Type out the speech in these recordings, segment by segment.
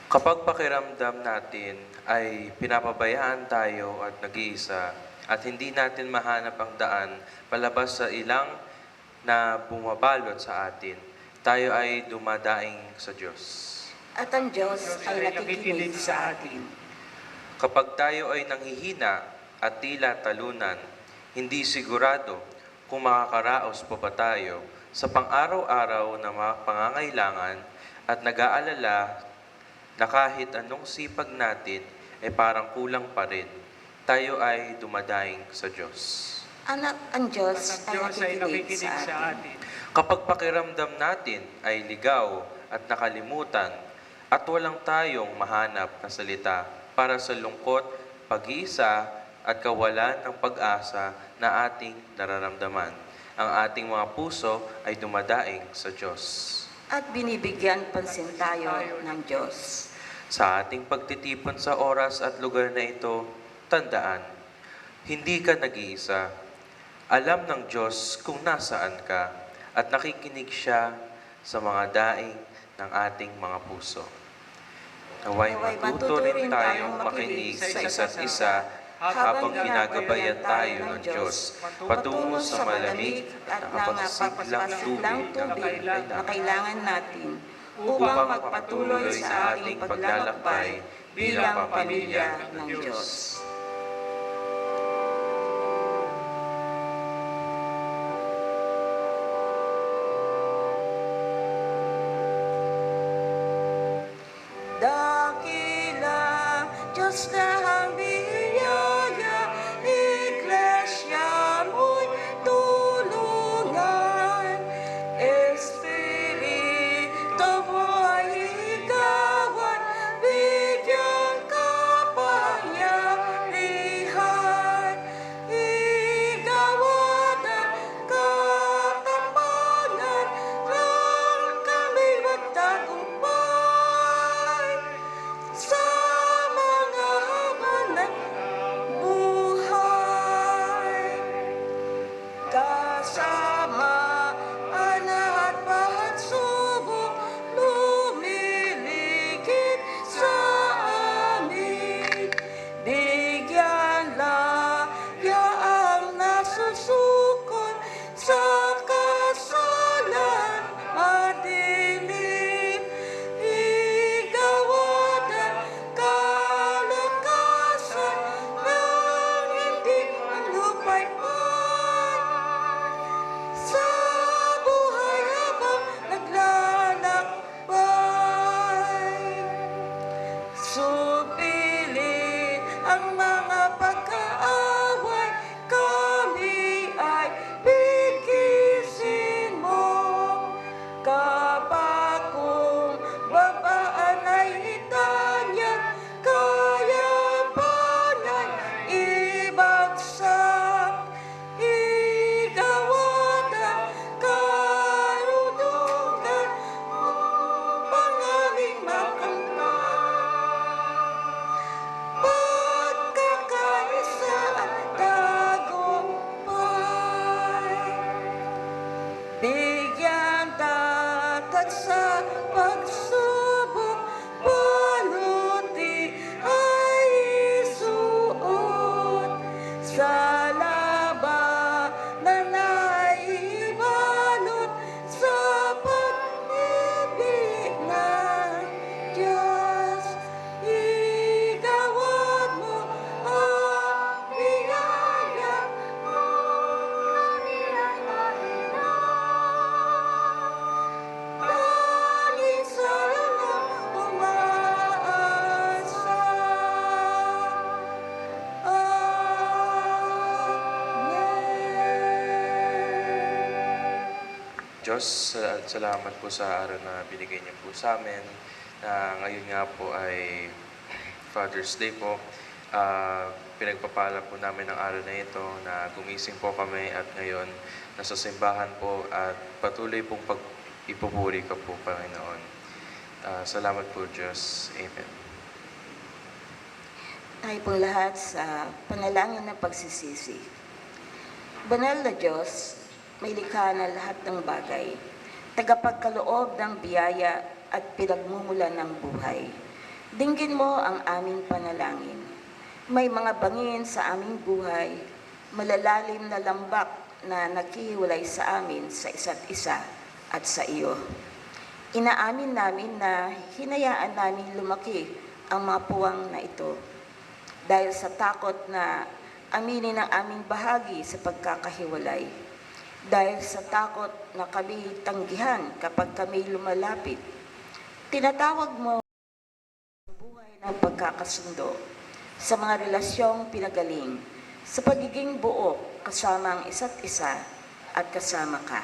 Kapag pakiramdam natin ay pinapabayaan tayo at nag-iisa at hindi natin mahanap ang daan palabas sa ilang na bumabalot sa atin, tayo ay dumadaing sa Diyos. At ang Diyos ay nakikinig sa atin. Kapag tayo ay nanghihina at tila talunan, hindi sigurado kung makakaraos pa ba tayo sa pang-araw-araw na mga pangangailangan at nag-aalala na kahit anong sipag natin ay parang kulang pa rin, tayo ay dumadaing sa Diyos. Ang Diyos ay nakikinig sa atin. Kapag pakiramdam natin ay ligaw at nakalimutan at walang tayong mahanap na salita para sa lungkot, pag-iisa at kawalan ng pag-asa na ating nararamdaman, ang ating mga puso ay dumadaing sa Diyos. At binibigyan pansin tayo ng Diyos. Sa ating pagtitipon sa oras at lugar na ito, tandaan, hindi ka nag-iisa. Alam ng Diyos kung nasaan ka at nakikinig siya sa mga daing ng ating mga puso. Naway matuto rin tayong makinig sa isa't isa habang ginagabayan tayo ng Diyos patungo sa malamig at nakapagsiglang tubig na kailangan natin upang magpatuloy sa ating paglalakbay bilang pamilya ng Diyos. Dakila, Diyos na ang biyaya, Iglesia mo'y tulungan. Espiritu mo ay igawan, bigyan kapangyarihan. Igawan ang katapangan, nang kami magtagumpay. Sa mga Diyos, salamat po sa araw na binigay niyo po sa amin. Na ngayon nga po ay Father's Day po. Pinagpapala po namin ang araw na ito na gumising po kami at ngayon nasa simbahan po at patuloy pong ipupuri ka po, Panginoon. Salamat po, Diyos. Amen. Tayo pong lahat sa panalangin ng pagsisisi. Banal na Diyos, may likha na lahat ng bagay, tagapagkaloob ng biyaya at pinagmumulan ng buhay. Dinggin mo ang aming panalangin. May mga bangin sa aming buhay, malalalim na lambak na naghihiwalay sa amin sa isa't isa at sa iyo. Inaamin namin na hinayaan namin lumaki ang mga puwang na ito dahil sa takot na aminin ang aming bahagi sa pagkakahiwalay. Dahil sa takot na kami tanggihan kapag kami lumalapit, tinatawag mo ang buhay ng pagkakasundo sa mga relasyong pinagaling, sa pagiging buo kasama ang isa't isa at kasama ka.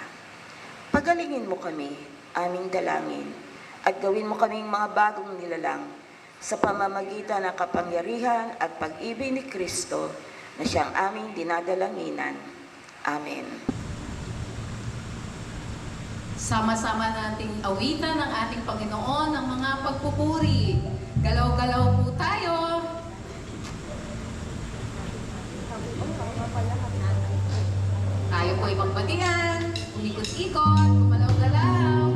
Pagalingin mo kami, aming dalangin, at gawin mo kaming mga bagong nilalang sa pamamagitan ng kapangyarihan at pag-ibig ni Kristo na siyang aming dinadalanginan. Amen. Sama-sama nating awitan ng ating Panginoon ng mga pagpupuri. Galaw-galaw po tayo. Tayo po ay magbatingan, ulikot-ikot, gumalaw-galaw.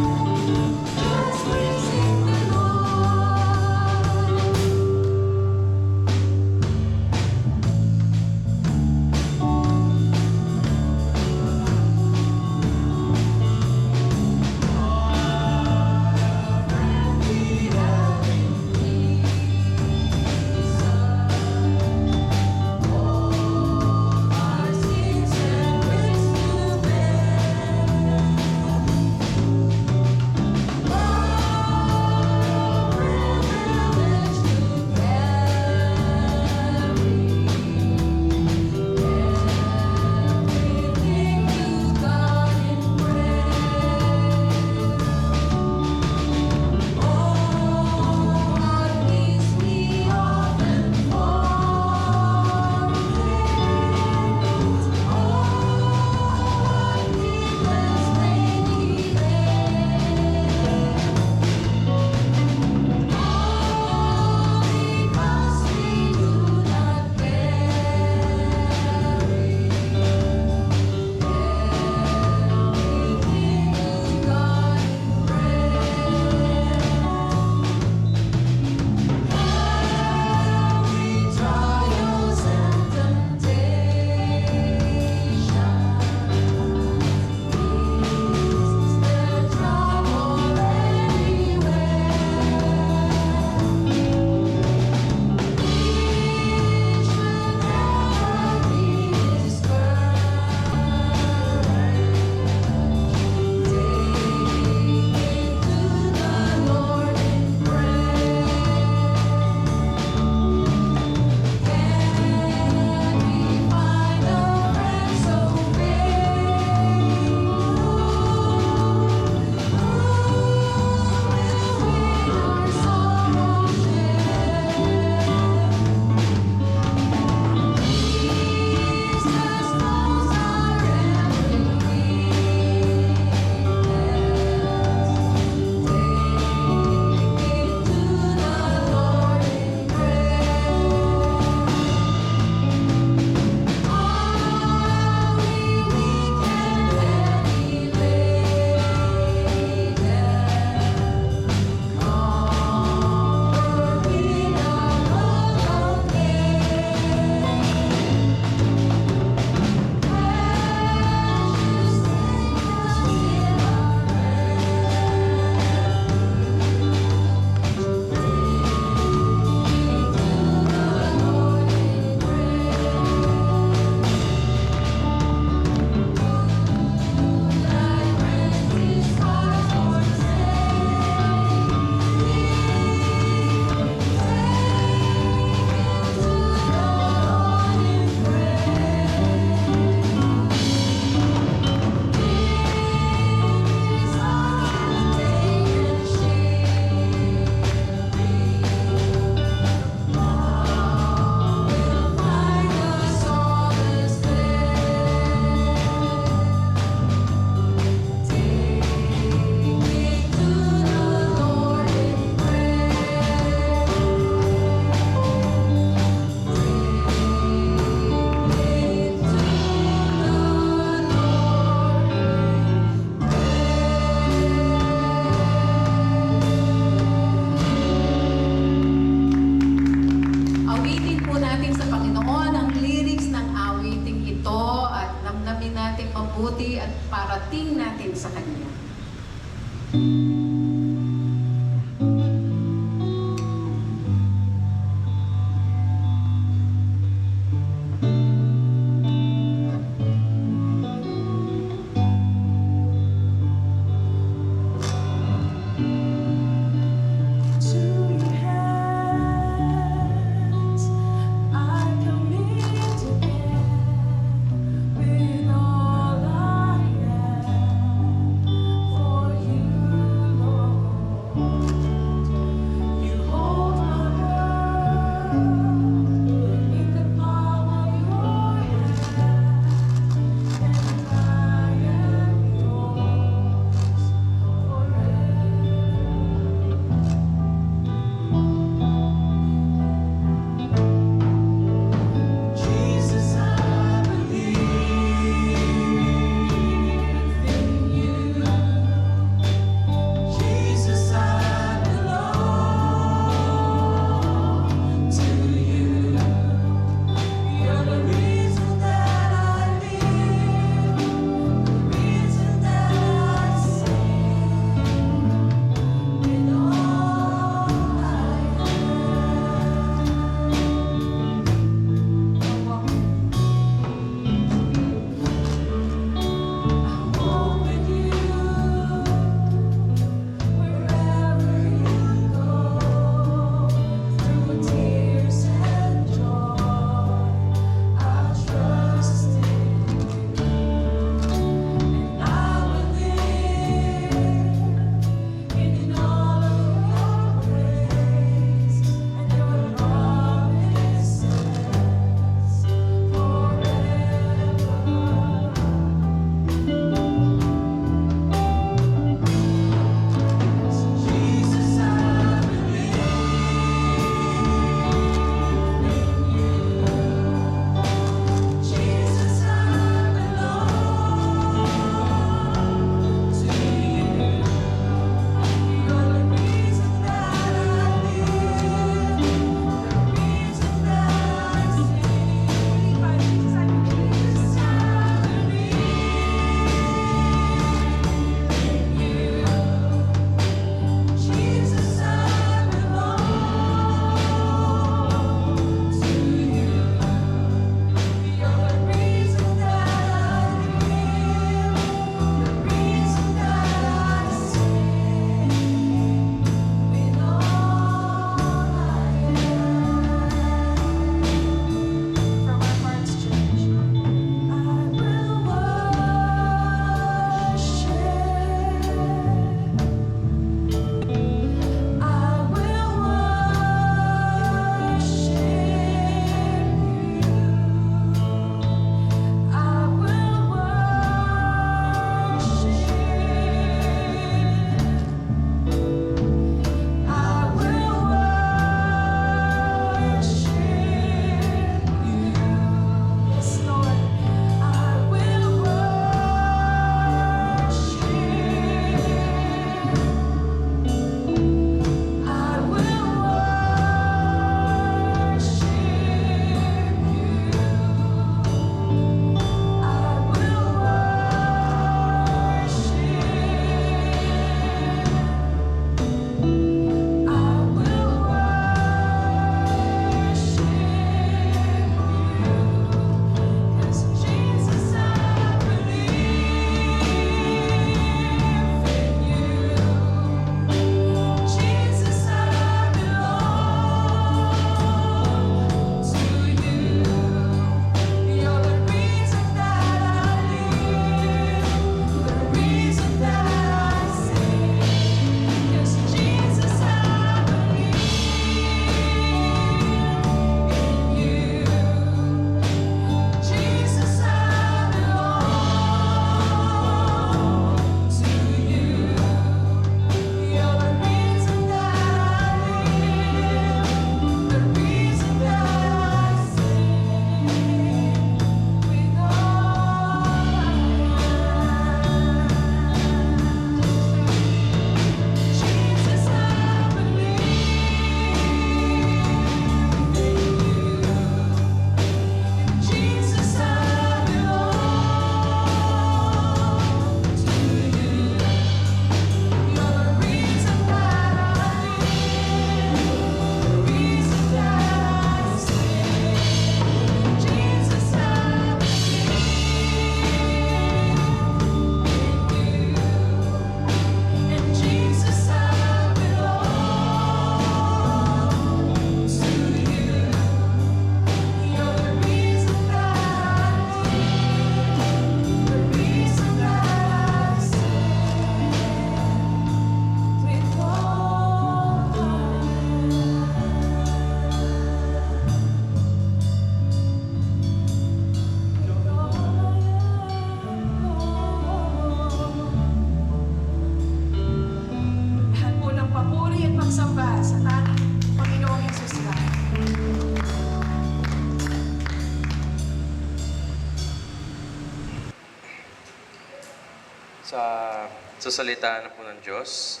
sa salita po ng Diyos,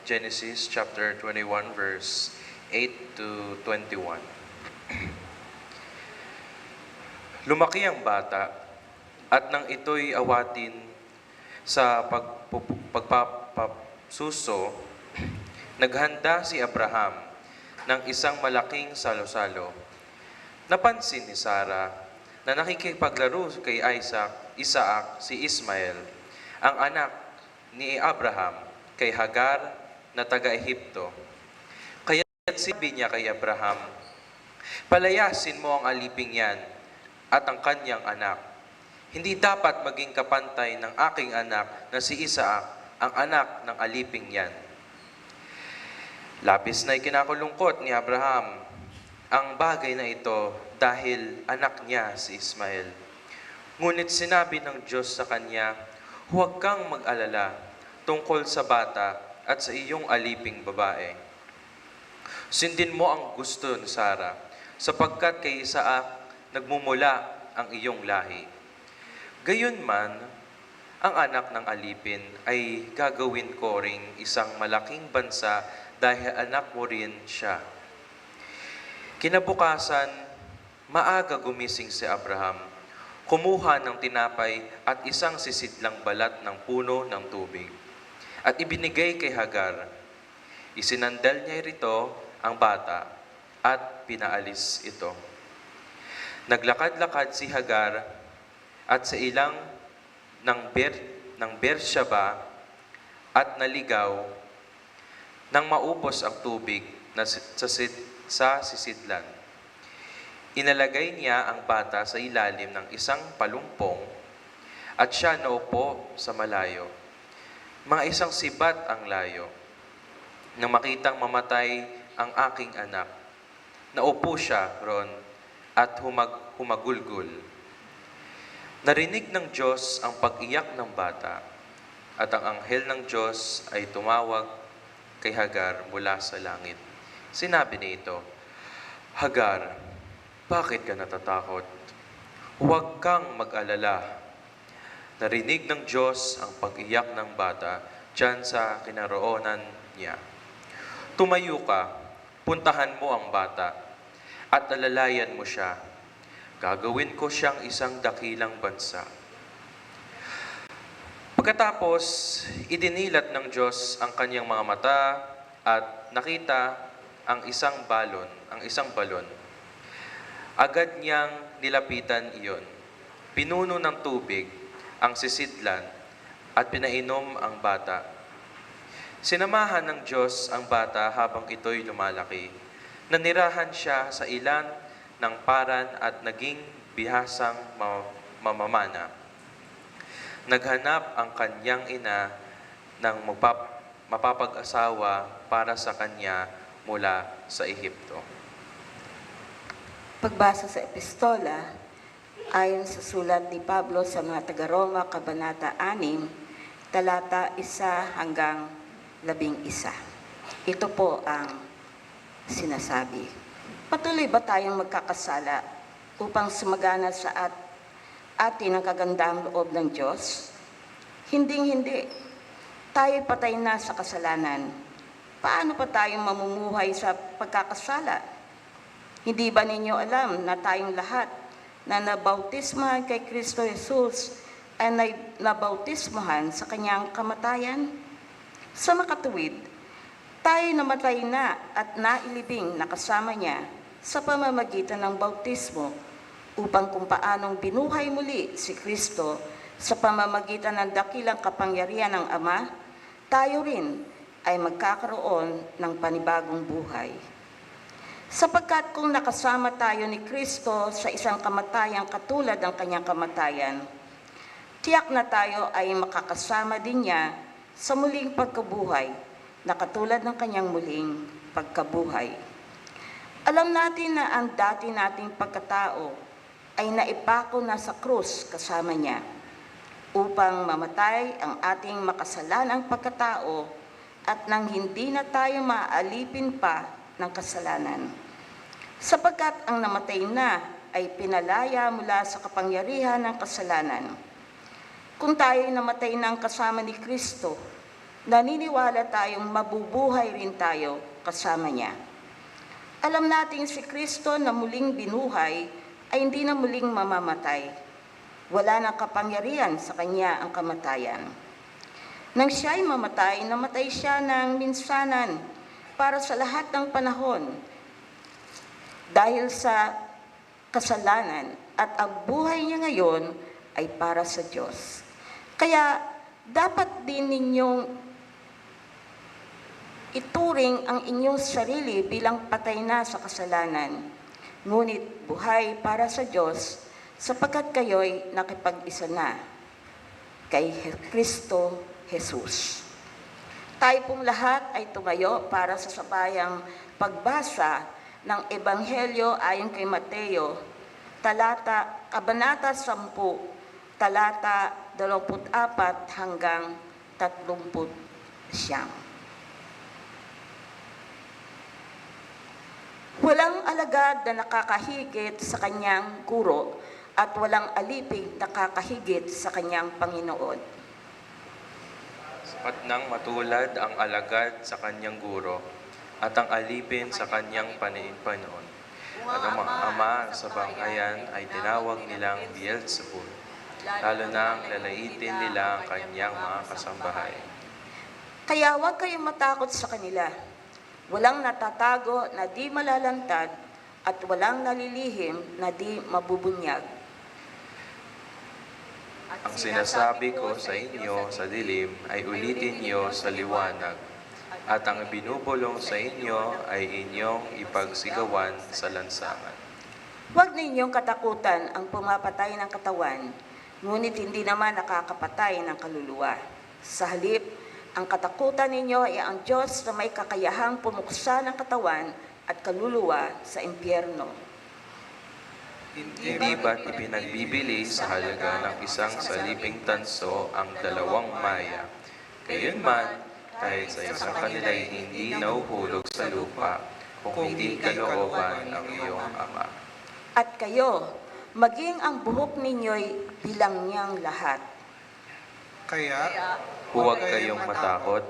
Genesis chapter 21 verse 8 to 21. Lumaki ang bata at nang ito'y awatin sa pagpapasuso, naghanda si Abraham ng isang malaking salo-salo. Napansin ni Sarah na nakikipaglaro kay Isaac si Ismael, ang anak ni Abraham, kay Hagar na taga-Ehipto. Kaya sabi niya kay Abraham, "Palayasin mo ang aliping yan at ang kanyang anak. Hindi dapat maging kapantay ng aking anak na si Isaac, ang anak ng aliping yan." Labis na ikinakulungkot ni Abraham ang bagay na ito dahil anak niya si Ismael. Ngunit sinabi ng Diyos sa kanya, "Huwag kang mag-alala tungkol sa bata at sa iyong aliping babae. Sundin mo ang gusto ni Sarah, sapagkat kay Isaac nagmumula ang iyong lahi. Gayunman, ang anak ng alipin ay gagawin ko ring isang malaking bansa dahil anak mo rin siya." Kinabukasan, maaga gumising si Abraham, kumuha ng tinapay at isang sisidlang balat ng puno ng tubig, at ibinigay kay Hagar. Isinandal niya rito ang bata at pinaalis ito. Naglakad-lakad si Hagar at sa ilang ng Beersheba at naligaw nang maubos ang tubig sa sisidlan. Inalagay niya ang bata sa ilalim ng isang palumpong at siya naupo sa malayo. Mga isang sibat ang layo. Nang makitang mamatay ang aking anak, naupo siya ron at humagulgul. Narinig ng Diyos ang pag-iyak ng bata at ang anghel ng Diyos ay tumawag kay Hagar mula sa langit. Sinabi nito, "Hagar, bakit ka natatakot? Huwag kang mag-alala." Narinig ng Diyos ang pag-iyak ng bata diyan sa kinaroonan niya. "Tumayo ka, puntahan mo ang bata, at alalayan mo siya. Gagawin ko siyang isang dakilang bansa." Pagkatapos, idinilat ng Diyos ang kanyang mga mata at nakita ang isang balon. Agad niyang nilapitan iyon. Pinuno ng tubig ang sisidlan at pinainom ang bata. Sinamahan ng Diyos ang bata habang ito'y lumalaki. Nanirahan siya sa ilan ng paran at naging bihasang mamamana. Naghanap ang kanyang ina ng mapapag-asawa para sa kanya mula sa Ehipto. Pagbasa sa epistola, ayon sa sulat ni Pablo sa mga taga-Roma, Kabanata 6, talata 1 hanggang 11. Ito po ang sinasabi. Patuloy ba tayong magkakasala upang sumagana sa atin ang kagandahang loob ng Diyos? Hinding-hindi. Tayo'y patay na sa kasalanan. Paano pa tayong mamumuhay sa pagkakasala? Hindi ba ninyo alam na tayong lahat na nabautismahan kay Kristo Jesus ay nabautismahan sa kanyang kamatayan? Sa makatuwid, tayo namatay na at nailibing na kasama niya sa pamamagitan ng bautismo upang kung paanong binuhay muli si Kristo sa pamamagitan ng dakilang kapangyarihan ng Ama, tayo rin ay magkakaroon ng panibagong buhay. Sapagkat kung nakasama tayo ni Kristo sa isang kamatayang katulad ng kanyang kamatayan, tiyak na tayo ay makakasama din niya sa muling pagkabuhay na katulad ng kanyang muling pagkabuhay. Alam natin na ang dati nating pagkatao ay naipako na sa krus kasama niya upang mamatay ang ating makasalanang pagkatao at nang hindi na tayo maalipin pa ng kasalanan. Sapagkat ang namatay na ay pinalaya mula sa kapangyarihan ng kasalanan. Kung tayo'y namatay ng kasama ni Kristo, naniniwala tayong mabubuhay rin tayo kasama niya. Alam natin si Kristo na muling binuhay ay hindi na muling mamamatay. Wala nang kapangyarihan sa kanya ang kamatayan. Nang siya'y mamatay, namatay siya ng minsanan para sa lahat ng panahon dahil sa kasalanan, at ang buhay niya ngayon ay para sa Diyos. Kaya dapat din ninyong ituring ang inyong sarili bilang patay na sa kasalanan, ngunit buhay para sa Diyos sapagkat kayo'y nakipag-isa na kay Kristo Jesus. Tayo pong lahat ay tumayo para sa sabayang pagbasa ng Ebanghelyo ayon kay Mateo, Kabanata 10, talata 24 hanggang 39. Walang alagad na nakakahigit sa kanyang guro at walang alipig na nakakahigit sa kanyang Panginoon. Sapat nang matulad ang alagad sa kanyang guro at ang alipin sa kanyang Panginoon. At ang mga ama sa banghayan ay tinawag nilang Beelzebul, lalo na ang lalaitin nila ang kanyang mga kasambahay. Kaya huwag kayong matakot sa kanila. Walang natatago na di malalantad at walang nalilihim na di mabubunyag. Ang sinasabi ko sa inyo sa dilim ay ulitin niyo sa liwanag, at ang binubulong sa inyo ay inyong ipagsigawan sa lansangan. Huwag ninyong katakutan ang pumapatay ng katawan, ngunit hindi naman nakakapatay ng kaluluwa. Sa halip, ang katakutan ninyo ay ang Diyos na may kakayahang pumuksa ng katawan at kaluluwa sa impyerno. Hindi ba't ipinagbibili sa halaga ng isang salibing tanso ang dalawang maya? Gayunman, kahit sa isang kanila'y hindi nauhulog sa lupa, kung hindi kalooban ng iyong Ama. At kayo, maging ang buhok ninyo'y bilang niyang lahat. Kaya, Huwag kayong matakot,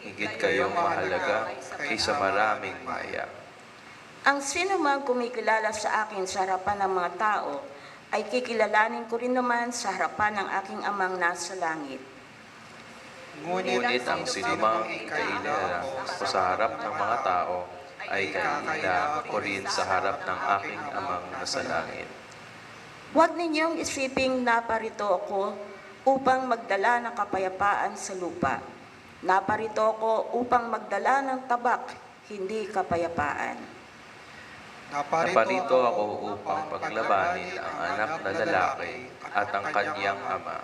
higit kayong mahalaga kaysa maraming maya. Ang sino man kumikilala sa akin sa harapan ng mga tao, ay kikilalanin ko rin naman sa harapan ng aking Amang nasa langit. Ngunit ang sinumang kailala ko sa harap ng mga tao, ay kailala ko rin sa harap ng aking Amang nasa langit. Huwag ninyong isiping naparito ako upang magdala ng kapayapaan sa lupa. Naparito ako upang magdala ng tabak, hindi kapayapaan. Naparito ako upang paglabanin ang anak na lalaki at ang kanyang ama,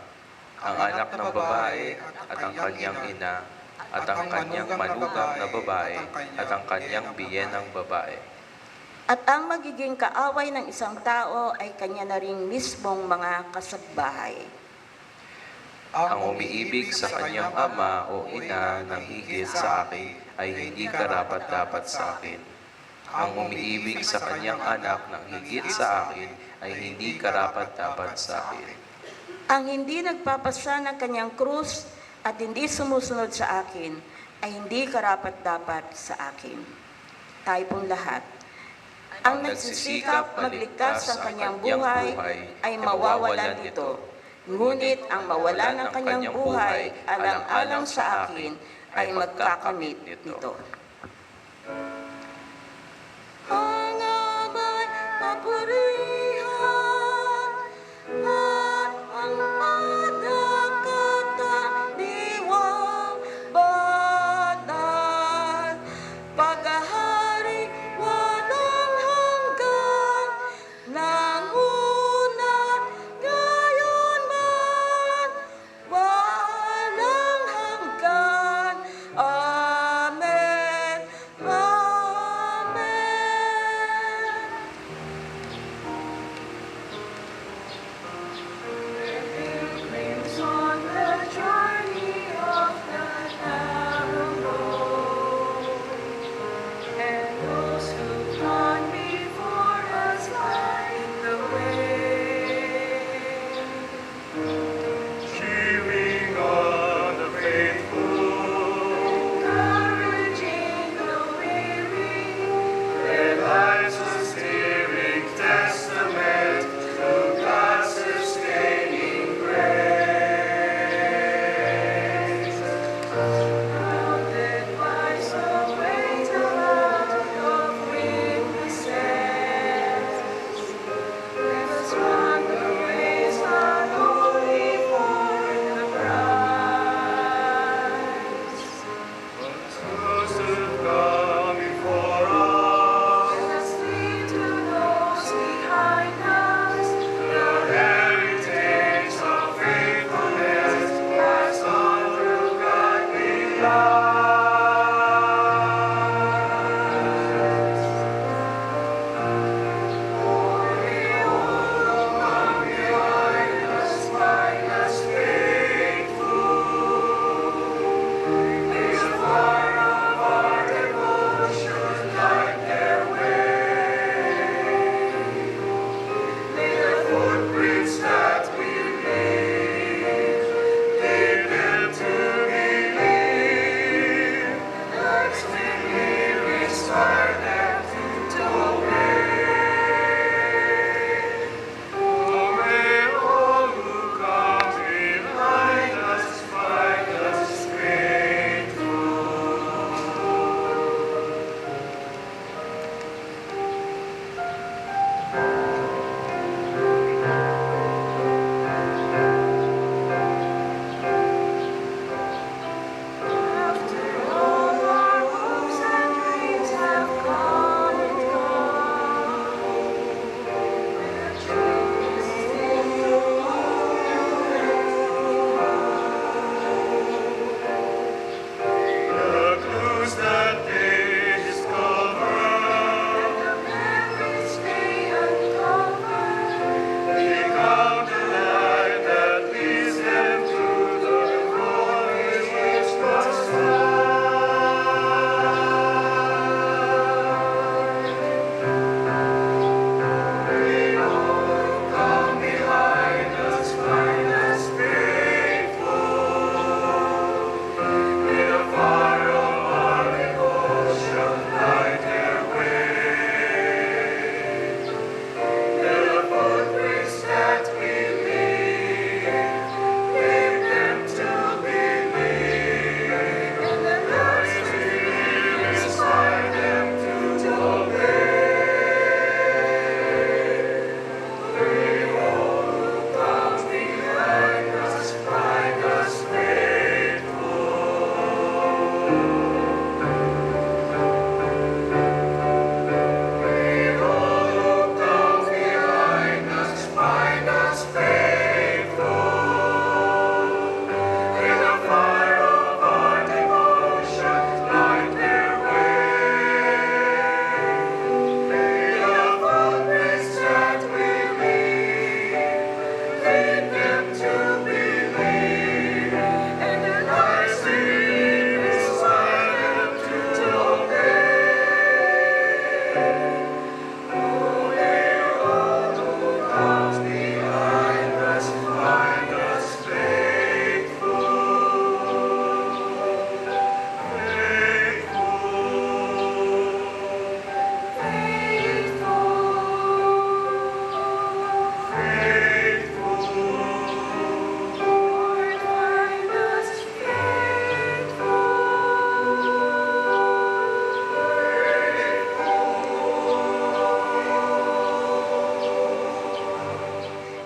ang anak ng babae at ang kanyang ina, at ang kanyang manugang na babae at ang kanyang biyenang babae. At ang magiging kaaway ng isang tao ay kanya na rin mismong mga kasabbahay. Ang umiibig sa kanyang ama o ina ng higit sa akin ay hindi karapat-dapat sa akin. Ang umiibig sa kanyang anak ng higit sa akin ay hindi karapat-dapat sa akin. Ang hindi nagpapasa ng kanyang krus at hindi sumusunod sa akin ay hindi karapat-dapat sa akin. Tayo pong lahat. Ang nagsisikap magligtas ng kanyang buhay ay mawawalan nito. Ngunit ang mawalan ng kanyang buhay alang-alang sa akin ay magkakamit nito. Ang ama'y papurihan at ang madakataniwang banal. Paghahari walang hanggan, nanguna gayon man, walang hanggan. Amen.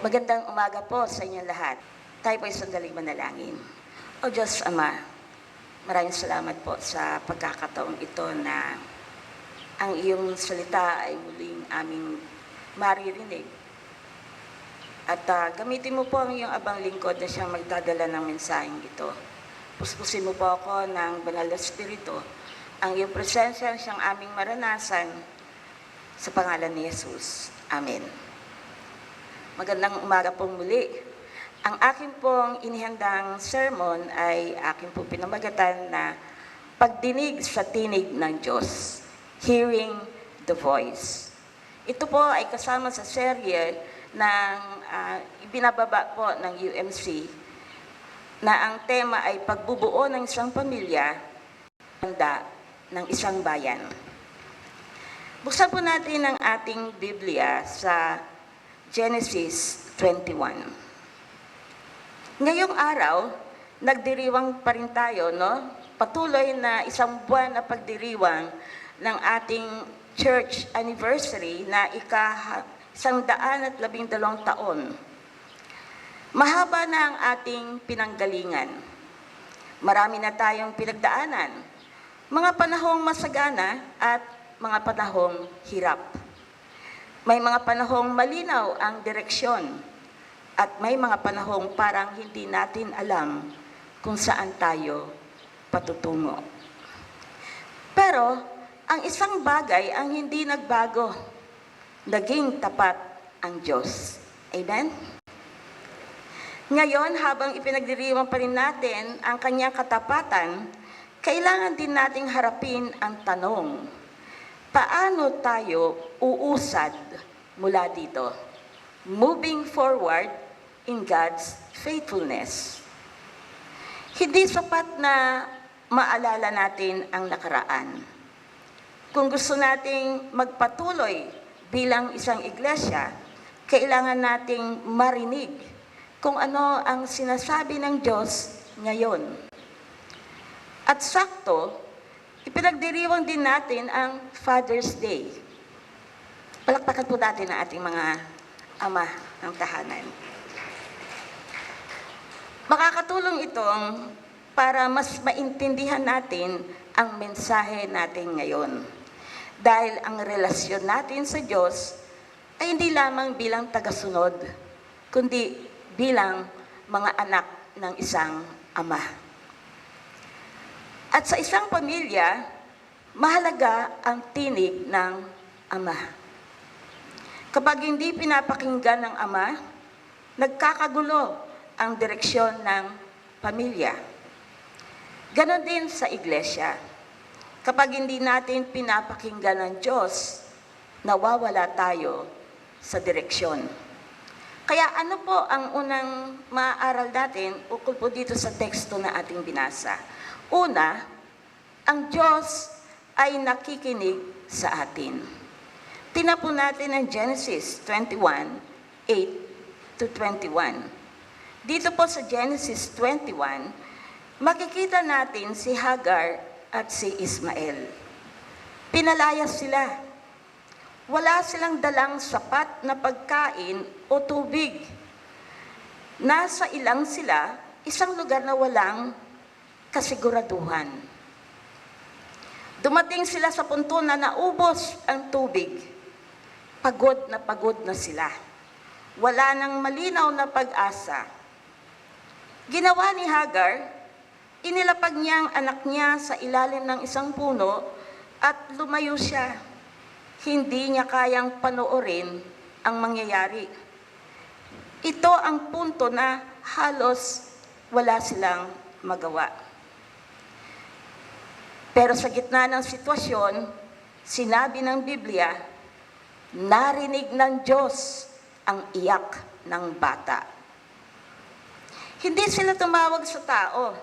Magandang umaga po sa inyong lahat. Tayo po ay sandaling manalangin. O Diyos Ama, maraming salamat po sa pagkakataong ito na ang iyong salita ay muling aming maririnig. At gamitin mo po ang iyong abang lingkod na siyang magdadala ng mensaheng ito. Puspusin mo po ako ng banal na Espiritu, ang iyong presensya siyang aming maranasan sa pangalan ni Jesus. Amen. Magandang umaga pong muli. Ang akin pong inihandang sermon ay akin pong pinamagatan na Pagdinig sa Tinig ng Diyos, Hearing the Voice. Ito po ay kasama sa serye ng ibinababa po ng UMC na ang tema ay pagbubuo ng isang pamilya, handa ng isang bayan. Buksan po natin ang ating Biblia sa Genesis 21. Ngayong araw, nagdiriwang pa rin tayo, no? Patuloy na isang buwan na pagdiriwang ng ating church anniversary na 112 taon. Mahaba na ang ating pinanggalingan. Marami na tayong pinagdaanan. Mga panahong masagana at mga panahong hirap. May mga panahong malinaw ang direksyon at may mga panahong parang hindi natin alam kung saan tayo patutungo. Pero ang isang bagay ang hindi nagbago, naging tapat ang Diyos. Amen? Ngayon, habang ipinagdiriwang pa rin natin ang kanyang katapatan, kailangan din nating harapin ang tanong, paano tayo uusad mula dito? Moving forward in God's faithfulness. Hindi sapat na maalala natin ang nakaraan, kung gusto nating magpatuloy bilang isang iglesia, kailangan nating marinig kung ano ang sinasabi ng Diyos ngayon. At sakto, ipinagdiriwang din natin ang Father's Day. Palakpakan po natin ang ating mga ama ng tahanan. Makakatulong itong para mas maintindihan natin ang mensahe natin ngayon. Dahil ang relasyon natin sa Diyos ay hindi lamang bilang tagasunod, kundi bilang mga anak ng isang ama. At sa isang pamilya, mahalaga ang tinig ng ama. Kapag hindi pinapakinggan ng ama, nagkakagulo ang direksyon ng pamilya. Ganon din sa iglesia. Kapag hindi natin pinapakinggan ng Diyos, nawawala tayo sa direksyon. Kaya ano po ang unang maaaral natin ukol po dito sa teksto na ating binasa? Una, ang Diyos ay nakikinig sa atin. Tingnan po natin ang Genesis 21:8-21. Dito po sa Genesis 21, makikita natin si Hagar at si Ismael. Pinalayas sila. Wala silang dalang sapat na pagkain o tubig. Nasa ilang sila, isang lugar na walang kasiguraduhan. Dumating sila sa punto na naubos ang tubig. Pagod na sila. Wala nang malinaw na pag-asa. Ginawa ni Hagar, inilapag niya ang anak niya sa ilalim ng isang puno at lumayo siya. Hindi niya kayang panoorin ang mangyayari. Ito ang punto na halos wala silang magawa. Pero sa gitna ng sitwasyon, sinabi ng Biblia, narinig ng Diyos ang iyak ng bata. Hindi sila tumawag sa tao.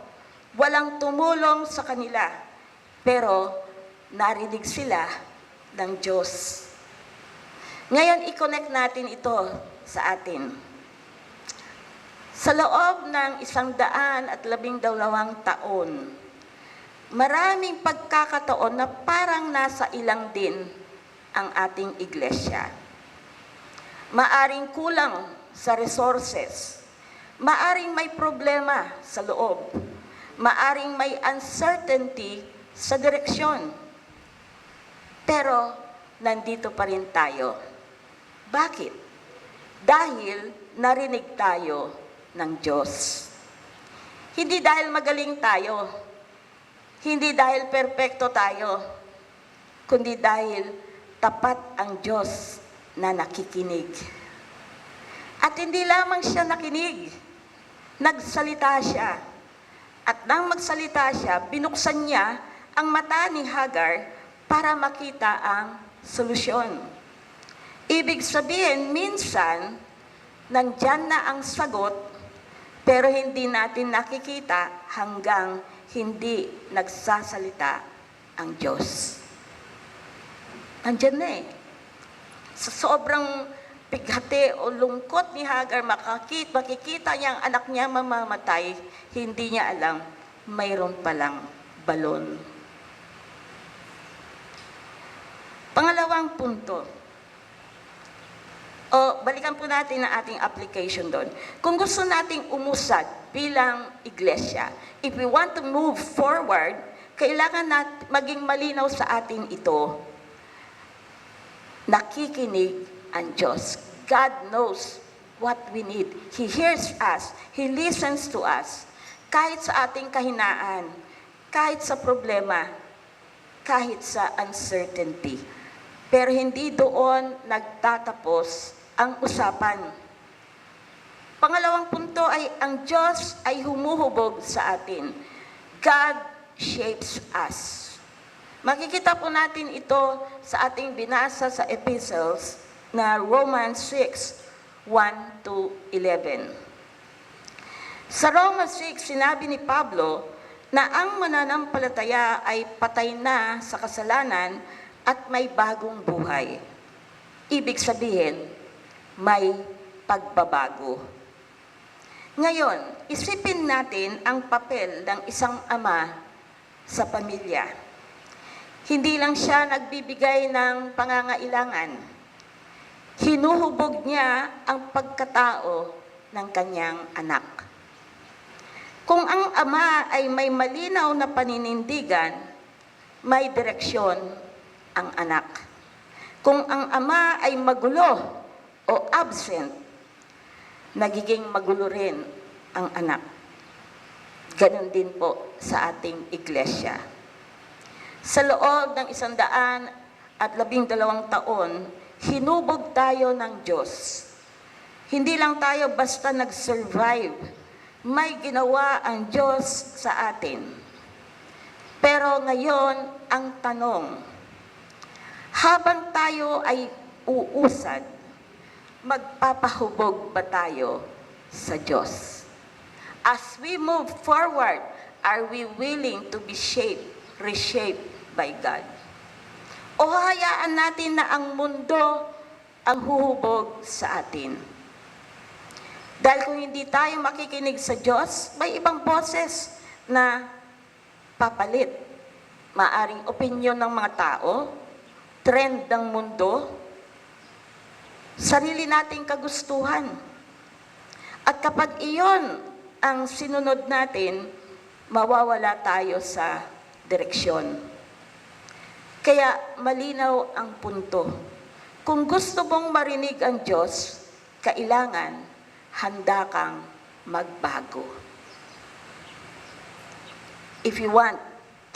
Walang tumulong sa kanila. Pero narinig sila ng Diyos. Ngayon, i-connect natin ito sa atin. Sa loob ng 112 taon, maraming pagkakataon na parang nasa ilang din ang ating iglesia. Maaring kulang sa resources. Maaring may problema sa loob. Maaring may uncertainty sa direksyon. Pero nandito pa rin tayo. Bakit? Dahil narinig tayo ng Diyos. Hindi dahil magaling tayo. Hindi dahil perpekto tayo. Kundi dahil tapat ang Diyos na nakikinig. At hindi lamang siya nakinig. Nagsalita siya. At nang magsalita siya, binuksan niya ang mata ni Hagar para makita ang solusyon. Ibig sabihin, minsan, nandyan na ang sagot, pero hindi natin nakikita hanggang hindi nagsasalita ang Diyos. Nandyan na eh. Sa sobrang pighati o lungkot ni Hagar, makikita niya ang anak niya mamamatay, hindi niya alam, mayroon palang balon. Pangalawang punto. Balikan po natin ang ating application doon. Kung gusto nating umusad bilang iglesia, if we want to move forward, kailangan natin maging malinaw sa atin ito. Nakikinig ang Diyos. God knows what we need. He hears us. He listens to us. Kahit sa ating kahinaan, kahit sa problema, kahit sa uncertainty. Pero hindi doon nagtatapos ang usapan. Pangalawang punto ay ang Diyos ay humuhubog sa atin. God shapes us. Makikita po natin ito sa ating binasa sa epistles na Romans 6:1-11. Sa Romans 6, sinabi ni Pablo na ang mananampalataya ay patay na sa kasalanan at may bagong buhay. Ibig sabihin, may pagbabago. Ngayon, isipin natin ang papel ng isang ama sa pamilya. Hindi lang siya nagbibigay ng pangangailangan. Hinuhubog niya ang pagkatao ng kanyang anak. Kung ang ama ay may malinaw na paninindigan, may direksyon ang anak. Kung ang ama ay magulo o absent, nagiging magulo rin ang anak. Ganon din po sa ating iglesia. Sa loob ng 112 taon, hinubog tayo ng Diyos. Hindi lang tayo basta nag-survive, may ginawa ang Diyos sa atin. Pero ngayon, ang tanong, habang tayo ay uusad, magpapahubog ba tayo sa Diyos? As we move forward, are we willing to be shaped, reshaped by God? O hayaan natin na ang mundo ang huhubog sa atin? Dahil kung hindi tayo makikinig sa Diyos, may ibang boses na papalit. Maaring opinyon ng mga tao, trend ng mundo, sarili nating kagustuhan. At kapag iyon ang sinunod natin, mawawala tayo sa direksyon. Kaya malinaw ang punto. Kung gusto mong marinig ang Diyos, kailangan handa kang magbago. If you want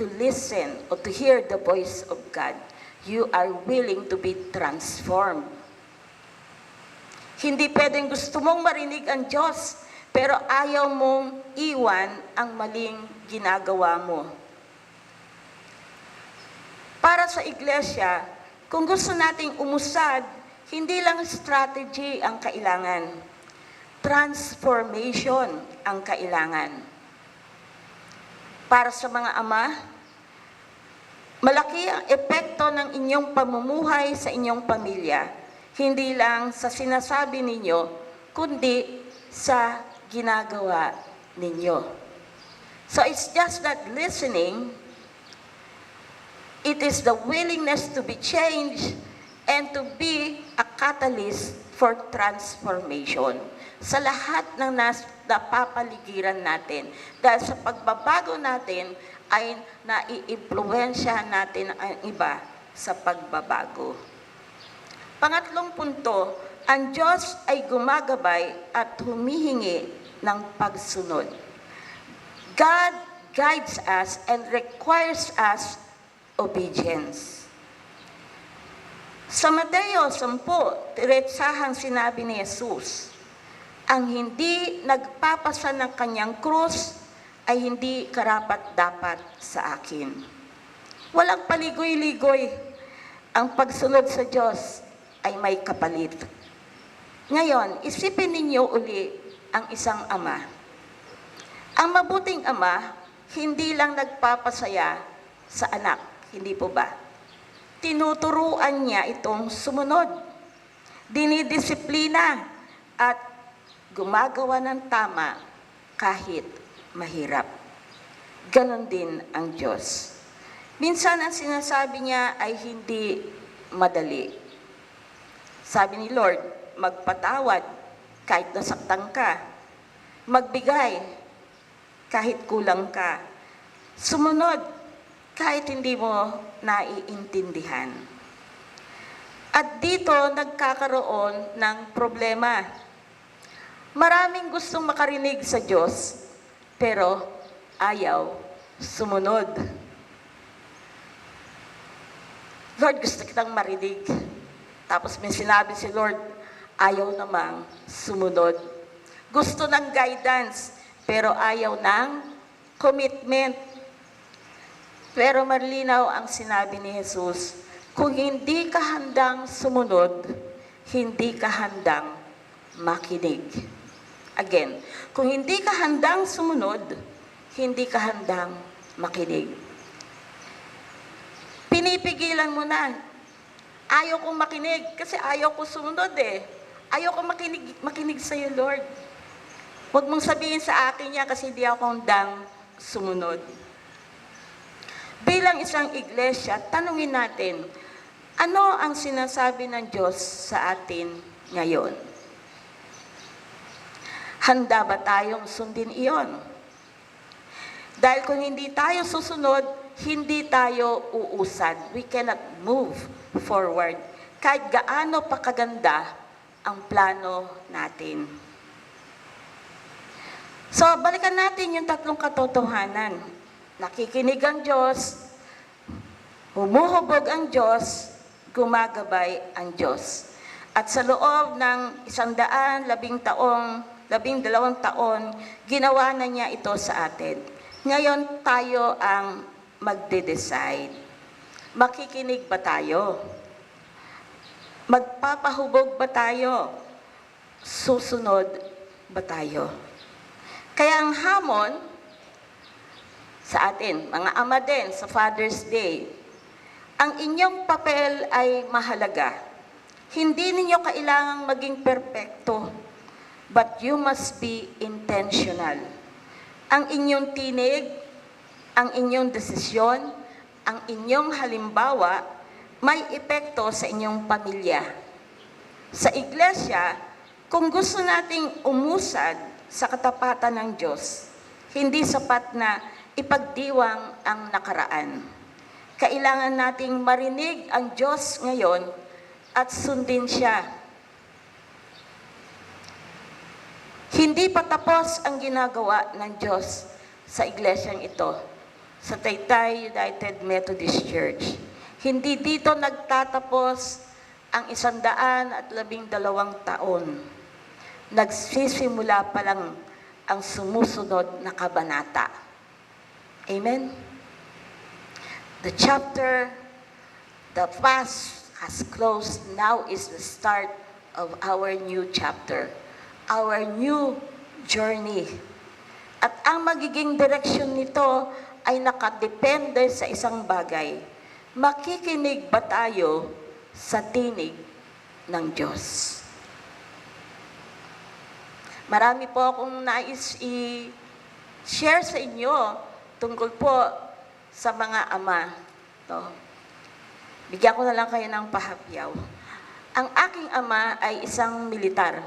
to listen or to hear the voice of God, you are willing to be transformed. Hindi pwedeng gusto mong marinig ang Diyos, pero ayaw mong iwan ang maling ginagawa mo. Para sa iglesia, kung gusto nating umusad, hindi lang strategy ang kailangan. Transformation ang kailangan. Para sa mga ama, malaki ang epekto ng inyong pamumuhay sa inyong pamilya, hindi lang sa sinasabi ninyo, kundi sa ginagawa ninyo. So it's just that listening, it is the willingness to be changed and to be a catalyst for transformation sa lahat ng napapaligiran natin. Dahil sa pagbabago natin ay nai-impluwensya natin ang iba sa pagbabago. Pangatlong punto, ang Diyos ay gumagabay at humihingi ng pagsunod. God guides us and requires us obedience. Sa Mateo 10, diretsahang sinabi ni Jesus, ang hindi nagpapasa ng kanyang krus ay hindi karapat-dapat sa akin. Walang paligoy-ligoy. Ang pagsunod sa Diyos ay may kapalit. Ngayon, isipin ninyo uli ang isang ama. Ang mabuting ama, hindi lang nagpapasaya sa anak, hindi po ba? Tinuturuan niya itong sumunod. Dinidisiplina at gumagawa ng tama kahit mahirap. Ganon din ang Diyos. Minsan ang sinasabi niya ay hindi madali. Sabi ni Lord, magpatawad kahit nasaktan ka. Magbigay kahit kulang ka. Sumunod kahit hindi mo naiintindihan. At dito nagkakaroon ng problema. Maraming gustong makarinig sa Diyos, pero ayaw sumunod. Lord, gusto kitang marinig. Tapos may sinabi si Lord, ayaw namang sumunod. Gusto ng guidance, pero ayaw ng commitment. Pero malinaw ang sinabi ni Jesus, kung hindi ka handang sumunod, hindi ka handang makinig. Again, kung hindi ka handang sumunod, hindi ka handang makinig. pinipigilan mo na. Ayaw kong makinig kasi ayaw ko sumunod eh. Ayaw kong makinig sa'yo, Lord. Huwag mong sabihin sa akin yan kasi hindi ako handang sumunod. Bilang isang iglesia, tanungin natin, ano ang sinasabi ng Diyos sa atin ngayon? Handa ba tayong sundin iyon? Dahil kung hindi tayo susunod, hindi tayo uusad. We cannot move forward. Kahit gaano pa kaganda ang plano natin. So, balikan natin yung tatlong katotohanan. Nakikinig ang Diyos, humuhubog ang Diyos, gumagabay ang Diyos. At sa loob ng 112 taon, ginawa na niya ito sa atin. Ngayon tayo ang magde-decide. Makikinig ba tayo? Magpapahubog ba tayo? Susunod ba tayo? Kaya ang hamon sa atin, mga ama din, sa Father's Day, ang inyong papel ay mahalaga. Hindi ninyo kailangang maging perpekto, but you must be intentional. Ang inyong tinig, ang inyong desisyon, ang inyong halimbawa, may epekto sa inyong pamilya. Sa iglesia, kung gusto nating umusad sa katapatan ng Diyos, hindi sapat na ipagdiwang ang nakaraan. Kailangan nating marinig ang Diyos ngayon at sundin siya. Hindi pa tapos ang ginagawa ng Diyos sa iglesyang ito, sa Taytay United Methodist Church. Hindi dito nagtatapos ang 112 taon. Nagsisimula pa lang ang sumusunod na kabanata. Amen? The chapter, the past has closed. Now is the start of our new chapter. Our new journey. At ang magiging direksyon nito ay nakadepende sa isang bagay. Makikinig ba tayo sa tinig ng Diyos? Marami po akong nais i-share sa inyo tungkol po sa mga ama. Bigyan ko na lang kayo ng pahapyaw. Ang aking ama ay isang militar.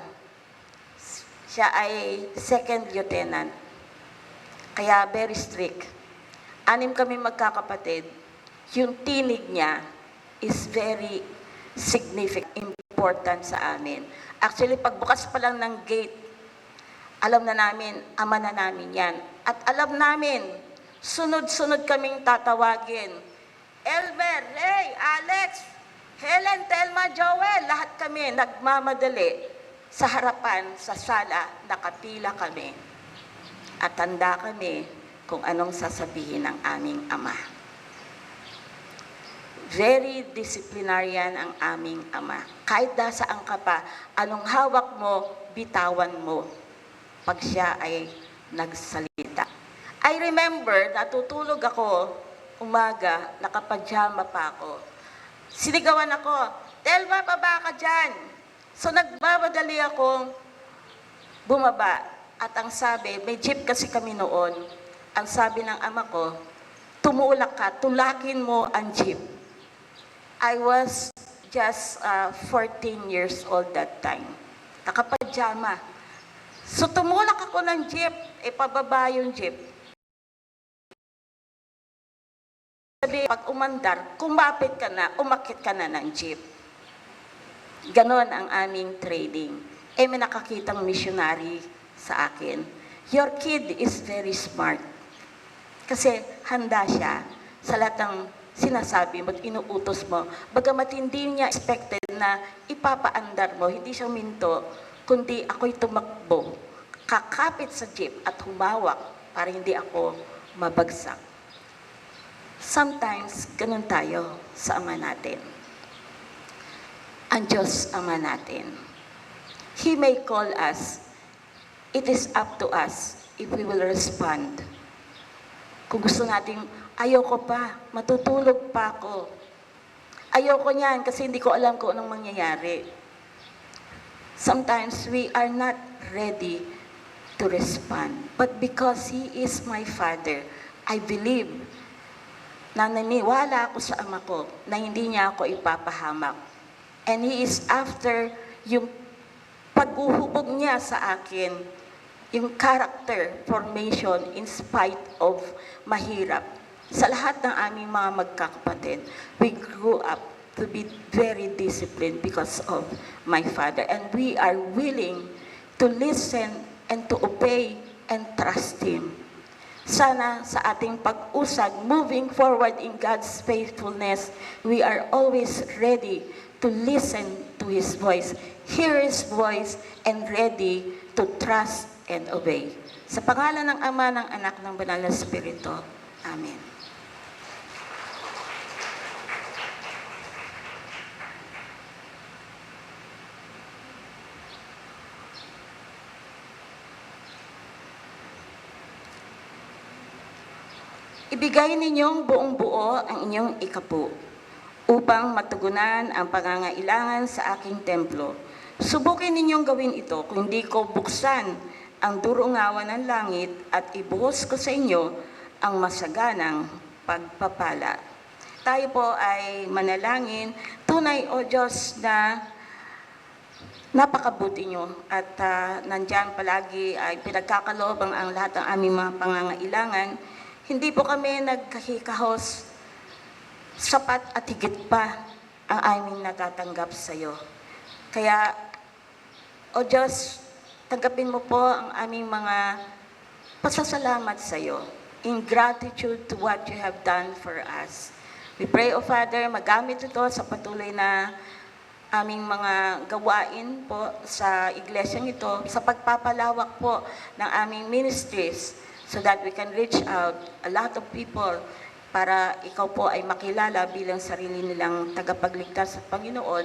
Siya ay second lieutenant. Kaya very strict. 6 kami magkakapatid. Yung tinig niya is very significant, important sa amin. Actually, pagbukas pa lang ng gate, alam na namin, ama na namin yan. At alam namin, sunod-sunod kaming tatawagin. Elmer, Ray, Alex, Helen, Telma, Joel, lahat kami nagmamadali sa harapan, sa sala, nakapila kami. At tanda kami kung anong sasabihin ng aming ama. Very disciplinarian ang aming ama. Kahit nasaan ka pa, anong hawak mo, bitawan mo. Pag siya ay nagsalita. I remember, natutulog ako, umaga, nakapajama pa ako. Sinigawan ako, Telma, baba ka dyan. So nagmamadali akong bumaba. At ang sabi, may jeep kasi kami noon, ang sabi ng ama ko, tumulak ka, tulakin mo ang jeep. I was just 14 years old that time. Nakapajama. So tumulak ako ng jeep, pababa yung jeep. Sabi, pag umandar, kumapit ka na, umakit ka na ng jeep. Ganon ang aming training. May nakakitang missionary sa akin. Your kid is very smart. Kasi handa siya sa lahat ng sinasabi mo at inuutos mo. Bagamat hindi niya expected na ipapaandar mo, hindi siya minto, kundi ako'y tumakbo, kakapit sa jeep at humawak para hindi ako mabagsak. Sometimes, ganun tayo sa ama natin. Ang Diyos ama natin. He may call us. It is up to us if we will respond. Kung gusto natin, ayoko pa, matutulog pa ako. Ayoko niyan kasi hindi ko alam kung anong mangyayari. Sometimes we are not ready to respond. But because He is my Father, I believe na naniwala ako sa Ama ko na hindi niya ako ipapahamak. And He is after yung paghuhubog niya sa akin, yung character formation in spite of mahirap. Sa lahat ng aming mga magkakapatid, we grew up to be very disciplined because of my father. And we are willing to listen and to obey and trust Him. Sana sa ating pag-usag, moving forward in God's faithfulness, we are always ready to listen to His voice, hear His voice, and ready to trust and obey. Sa pangalan ng Ama, ng Anak, ng Banal na Espiritu. Amen. Ibigay ninyong buong buo ang inyong ikapu upang matugunan ang pangangailangan sa aking templo. Subukin ninyong gawin ito kung hindi ko buksan ang durungawan ng langit at ibuhos ko sa inyo ang masaganang pagpapala. Tayo po ay manalangin. Tunay, O Diyos, na napakabuti nyo at nandyan palagi ay pinagkakaloob ang lahat ng aming mga pangangailangan. Hindi po kami nagkahikahos, sapat at higit pa ang aming natatanggap sa iyo. Kaya, O Diyos, tanggapin mo po ang aming mga pasasalamat sa iyo in gratitude to what you have done for us. We pray, O Father, magamit ito sa patuloy na aming mga gawain po sa iglesyang ito, sa pagpapalawak po ng aming ministries, so that we can reach out a lot of people para ikaw po ay makilala bilang sarili nilang tagapagligtas sa Panginoon.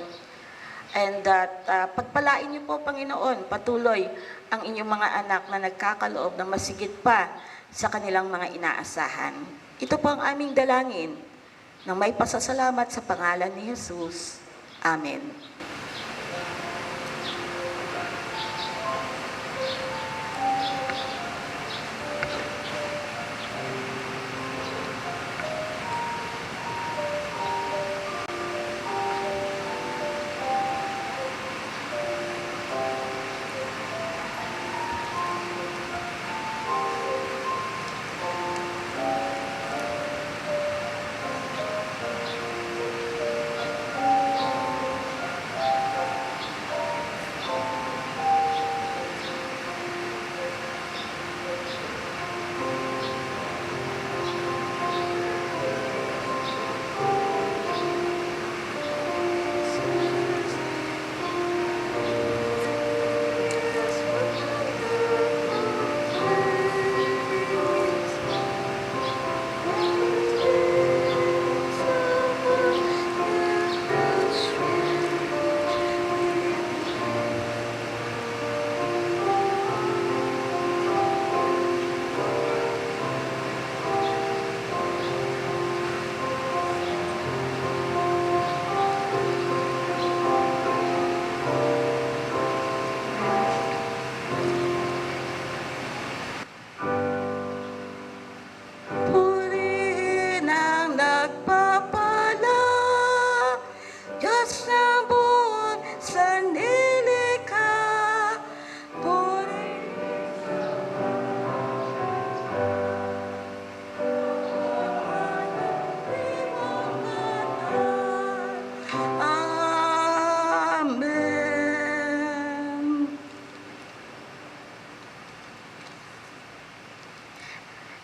And that pagpalain niyo po, Panginoon, patuloy ang inyong mga anak na nagkakaloob na masigit pa sa kanilang mga inaasahan. Ito po ang aming dalangin na may pasasalamat sa pangalan ni Jesus. Amen.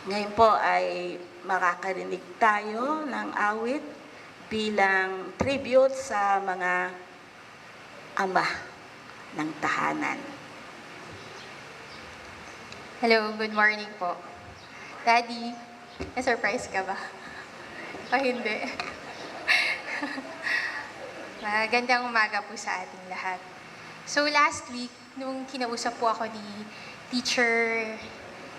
Ngayon po ay makakarinig tayo ng awit bilang tribute sa mga ama ng tahanan. Hello, good morning po. Daddy, na-surprise ka ba? O hindi? Magandang umaga po sa ating lahat. So last week, nung kinausap po ako ni Teacher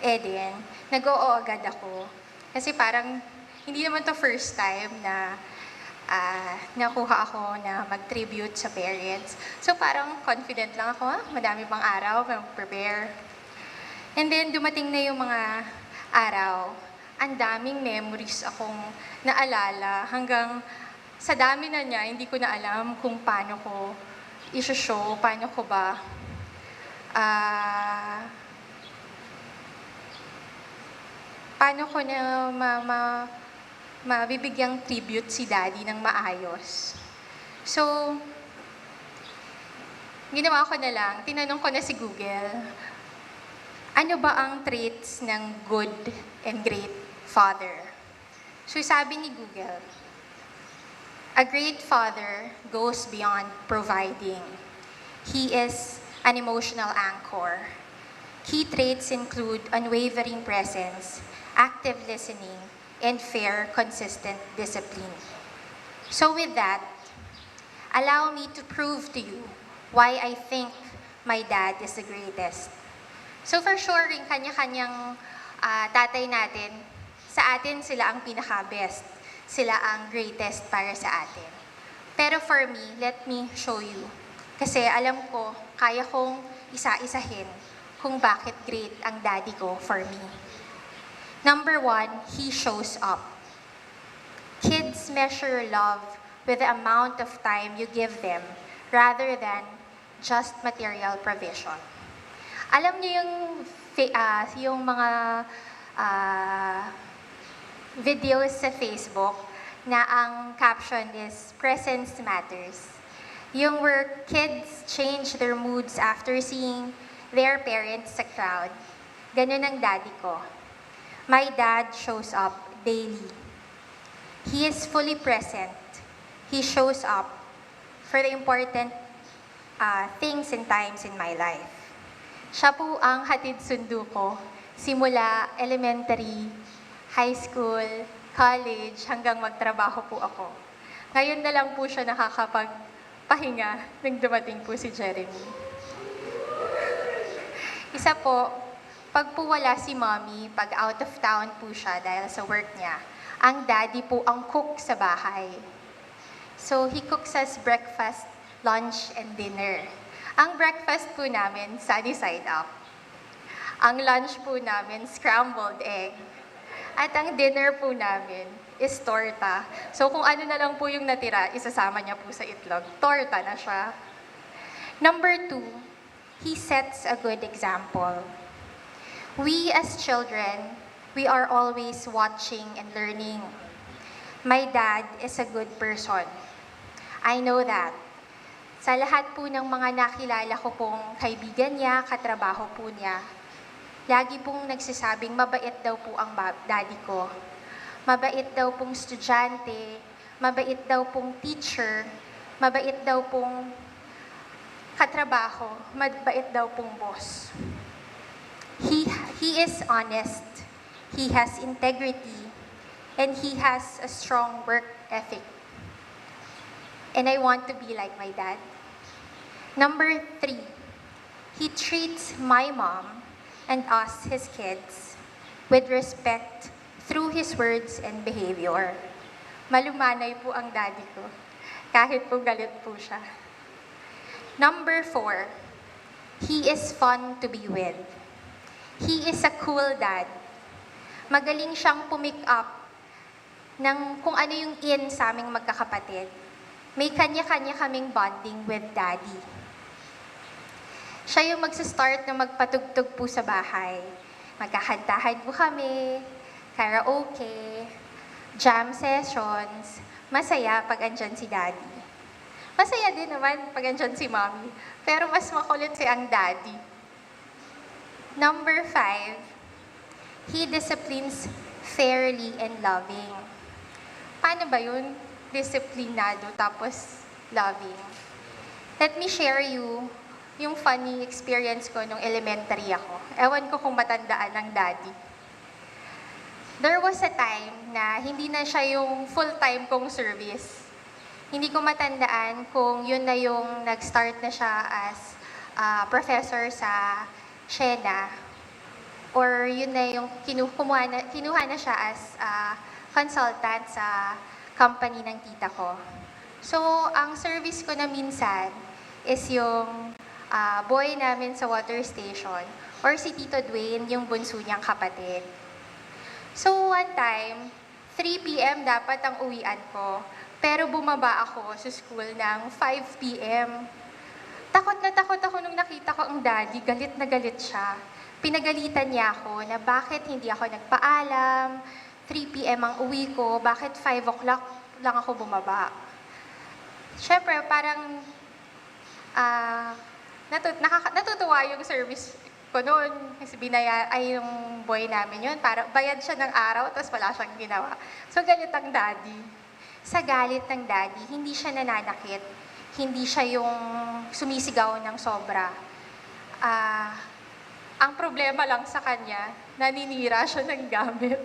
Eden, nag-oo agad ako. Kasi parang hindi naman to first time na nakuha ako na mag-tribute sa parents. So parang confident lang ako, madami pang araw, mag-prepare. And then dumating na yung mga araw, ang daming memories akong naalala hanggang sa dami na niya, hindi ko na alam kung paano ko i-show, paano ko ba paano ko na mabibigyang tribute si Daddy ng maayos. So, ginawa ko na lang, tinanong ko na si Google, ano ba ang traits ng good and great father? So, sabi ni Google, a great father goes beyond providing. He is an emotional anchor. Key traits include unwavering presence, active listening, and fair, consistent discipline. So with that, allow me to prove to you why I think my dad is the greatest. So for sure, rin kanya-kanyang tatay natin, sa atin sila ang pinaka-best. Sila ang greatest para sa atin. Pero for me, let me show you. Kasi alam ko, kaya kong isa-isahin kung bakit great ang daddy ko for me. Number 1, he shows up. Kids measure love with the amount of time you give them rather than just material provision. Alam niyo yung mga videos sa Facebook na ang caption is presence matters. Yung where kids change their moods after seeing their parents sa crowd. Ganun ang daddy ko. My dad shows up daily. He is fully present. He shows up for the important things and times in my life. Siya po ang hatid sundo ko simula elementary, high school, college, hanggang magtrabaho po ako. Ngayon na lang po siya nakakapagpahinga nang dumating po si Jeremy. Isa po, pag po wala si mommy, pag out of town po siya dahil sa work niya, ang daddy po ang cook sa bahay. So he cooks us breakfast, lunch, and dinner. Ang breakfast po namin, sunny side up. Ang lunch po namin, scrambled egg. At ang dinner po namin is torta. So kung ano na lang po yung natira, isasama niya po sa itlog. Torta na siya. Number 2, he sets a good example. We as children, we are always watching and learning. My dad is a good person. I know that. Sa lahat po ng mga nakilala ko pong kaibigan niya, katrabaho po niya, lagi pong nagsasabing mabait daw po ang daddy ko. Mabait daw pong estudyante, mabait daw pong teacher, mabait daw pong katrabaho, mabait daw pong boss. He is honest, he has integrity, and he has a strong work ethic. And I want to be like my dad. Number 3, he treats my mom and us, his kids, with respect through his words and behavior. Malumanay po ang daddy ko, kahit po galit po siya. Number 4, he is fun to be with. He is a cool dad. Magaling siyang pumick up ng kung ano yung in sa aming magkakapatid. May kanya-kanya kaming bonding with daddy. Siya yung magsa-start na magpatugtog po sa bahay. Magkakantahan po kami, karaoke, jam sessions. Masaya pag andyan si daddy. Masaya din naman pag andyan si mommy. Pero mas makulit si ang daddy. Number 5, he disciplines fairly and loving. Paano ba yun? Disiplinado tapos loving. Let me share you yung funny experience ko nung elementary ako. Ewan ko kung matandaan ng daddy. There was a time na hindi na siya yung full-time kong service. Hindi ko matandaan kung yun na yung nag-start na siya as professor sa Shena, or yun na yung kinuha na siya as consultant sa company ng tita ko. So, ang service ko na minsan is yung boy namin sa water station or si Tito Dwayne, yung bunso niyang kapatid. So, one time, 3 p.m. dapat ang uwian ko. Pero bumaba ako sa school ng 5 p.m. Takot na takot ako nung nakita ko ang daddy, galit na galit siya. Pinagalitan niya ako na bakit hindi ako nagpaalam, 3 p.m. ang uwi ko, bakit 5 o'clock lang ako bumaba. Siyempre, parang natutuwa yung service ko noon. Kasi yung boy namin yun, parang bayad siya ng araw, tapos wala siyang ginawa. So, galit ang daddy. Sa galit ng daddy, hindi siya nananakit. Hindi siya yung sumisigaw ng sobra. Ang problema lang sa kanya, naninira siya ng gamit.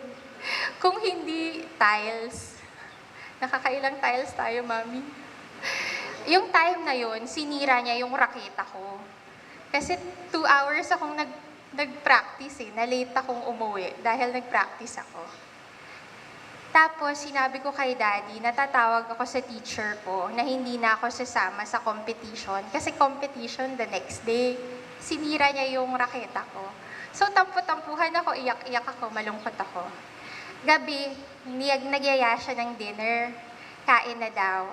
Kung hindi tiles, nakakailang tiles tayo, mami? Yung time na yun, sinira niya yung raketa ko. Kasi 2 hours akong nag-practice na-late akong umuwi dahil nag-practice ako. Tapos, sinabi ko kay daddy, natatawag ako sa teacher ko na hindi na ako sasama sa competition. Kasi competition the next day. Sinira niya yung raketa ko. So, tampu-tampuhan ako, iyak-iyak ako, malungkot ako. Gabi, nagyaya siya ng dinner, kain na daw.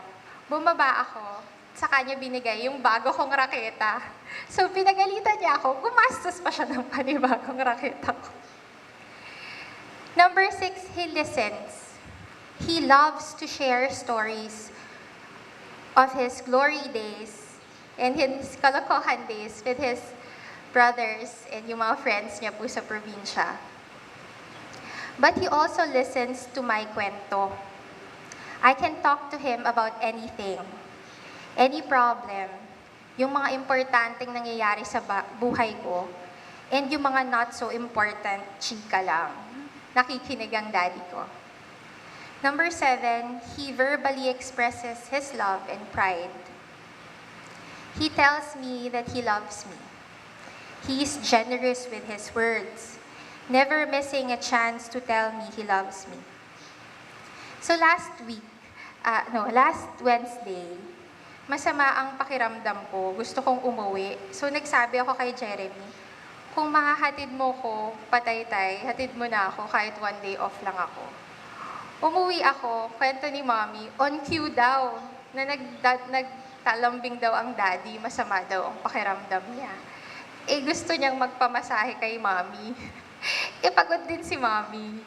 Bumaba ako, sa kanya binigay yung bago kong raketa. So, pinagalitan niya ako, gumastos pa siya ng panibagong raketa ko. Number 6, he listens. He loves to share stories of his glory days and his kalokohan days with his brothers and yung mga friends niya po sa probinsya. But he also listens to my kwento. I can talk to him about anything, any problem, yung mga importanteng nangyayari sa buhay ko, and yung mga not so important, chika lang. Nakikinig ang daddy ko. Number 7, he verbally expresses his love and pride. He tells me that he loves me. He is generous with his words, never missing a chance to tell me he loves me. So last Wednesday, masama ang pakiramdam ko. Gusto kong umuwi. So nagsabi ako kay Jeremy, kung mahahatid mo ko, patay-tay, hatid mo na ako kahit 1 day off lang ako. Umuwi ako, kwento ni mommy, on cue daw, na nagtalambing daw ang daddy, masama daw ang pakiramdam niya. Gusto niyang magpamasahe kay mommy. Pagod din si mommy.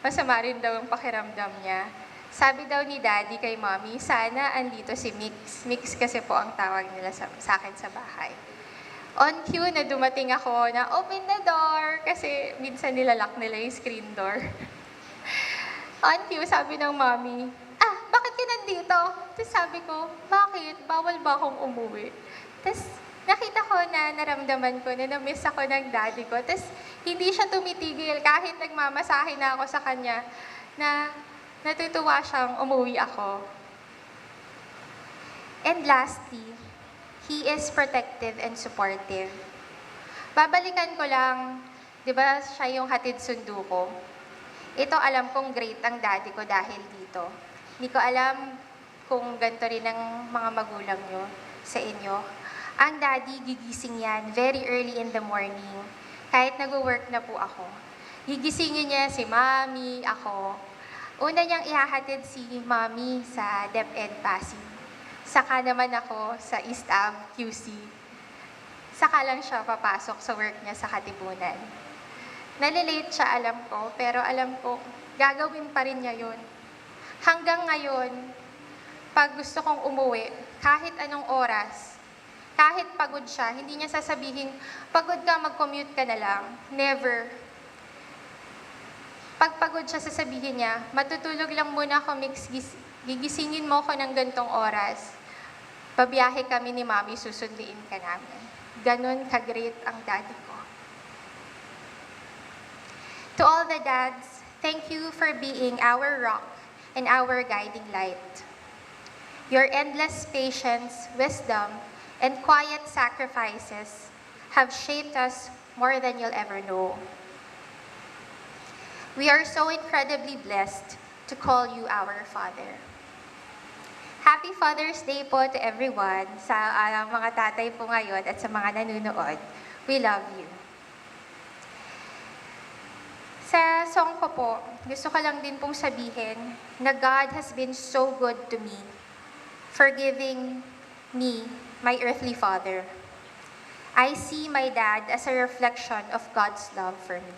Masama rin daw ang pakiramdam niya. Sabi daw ni daddy kay mommy, sana andito si Mix. Mix kasi po ang tawag nila sa akin sa bahay. On cue na dumating ako na open the door kasi minsan nilalak nila yung screen door. On cue, sabi ng mommy, bakit ka nandito? Tapos sabi ko, bakit? Bawal ba akong umuwi? Tapos nakita ko na naramdaman ko na na-miss ako ng daddy ko. Tapos hindi siya tumitigil kahit nagmamasahe na ako sa kanya na natutuwa siyang umuwi ako. And lastly, he is protective and supportive. Babalikan ko lang, di ba siya yung hatid sundo ko? Ito alam kong great ang daddy ko dahil dito. Hindi ko alam kung ganito rin ang mga magulang nyo sa inyo. Ang daddy, gigising yan very early in the morning. Kahit nag-work na po ako. Gigisingin niya si mommy, ako. Una niyang ihahatid si mommy sa DepEd Pasig. Saka naman ako sa East Ave QC. Saka lang siya papasok sa work niya sa Katipunan. Nalilate siya, alam ko, pero alam ko, gagawin pa rin niya yun. Hanggang ngayon, pag gusto kong umuwi, kahit anong oras, kahit pagod siya, hindi niya sasabihin, pagod ka, mag-commute ka na lang. Never. Pag pagod siya, sasabihin niya, matutulog lang muna ako, Mix, gigisingin mo ko ng gantong oras. Babiyahe kami ni Mami, susunduin ka namin. Ganon ka-great ang daddy ko. To all the dads, thank you for being our rock and our guiding light. Your endless patience, wisdom, and quiet sacrifices have shaped us more than you'll ever know. We are so incredibly blessed to call you our Father. Happy Father's Day po to everyone, sa mga tatay po ngayon at sa mga nanonood. We love you. Sa song ko po, gusto ko lang din pong sabihin na God has been so good to me, forgiving me, my earthly father. I see my dad as a reflection of God's love for me.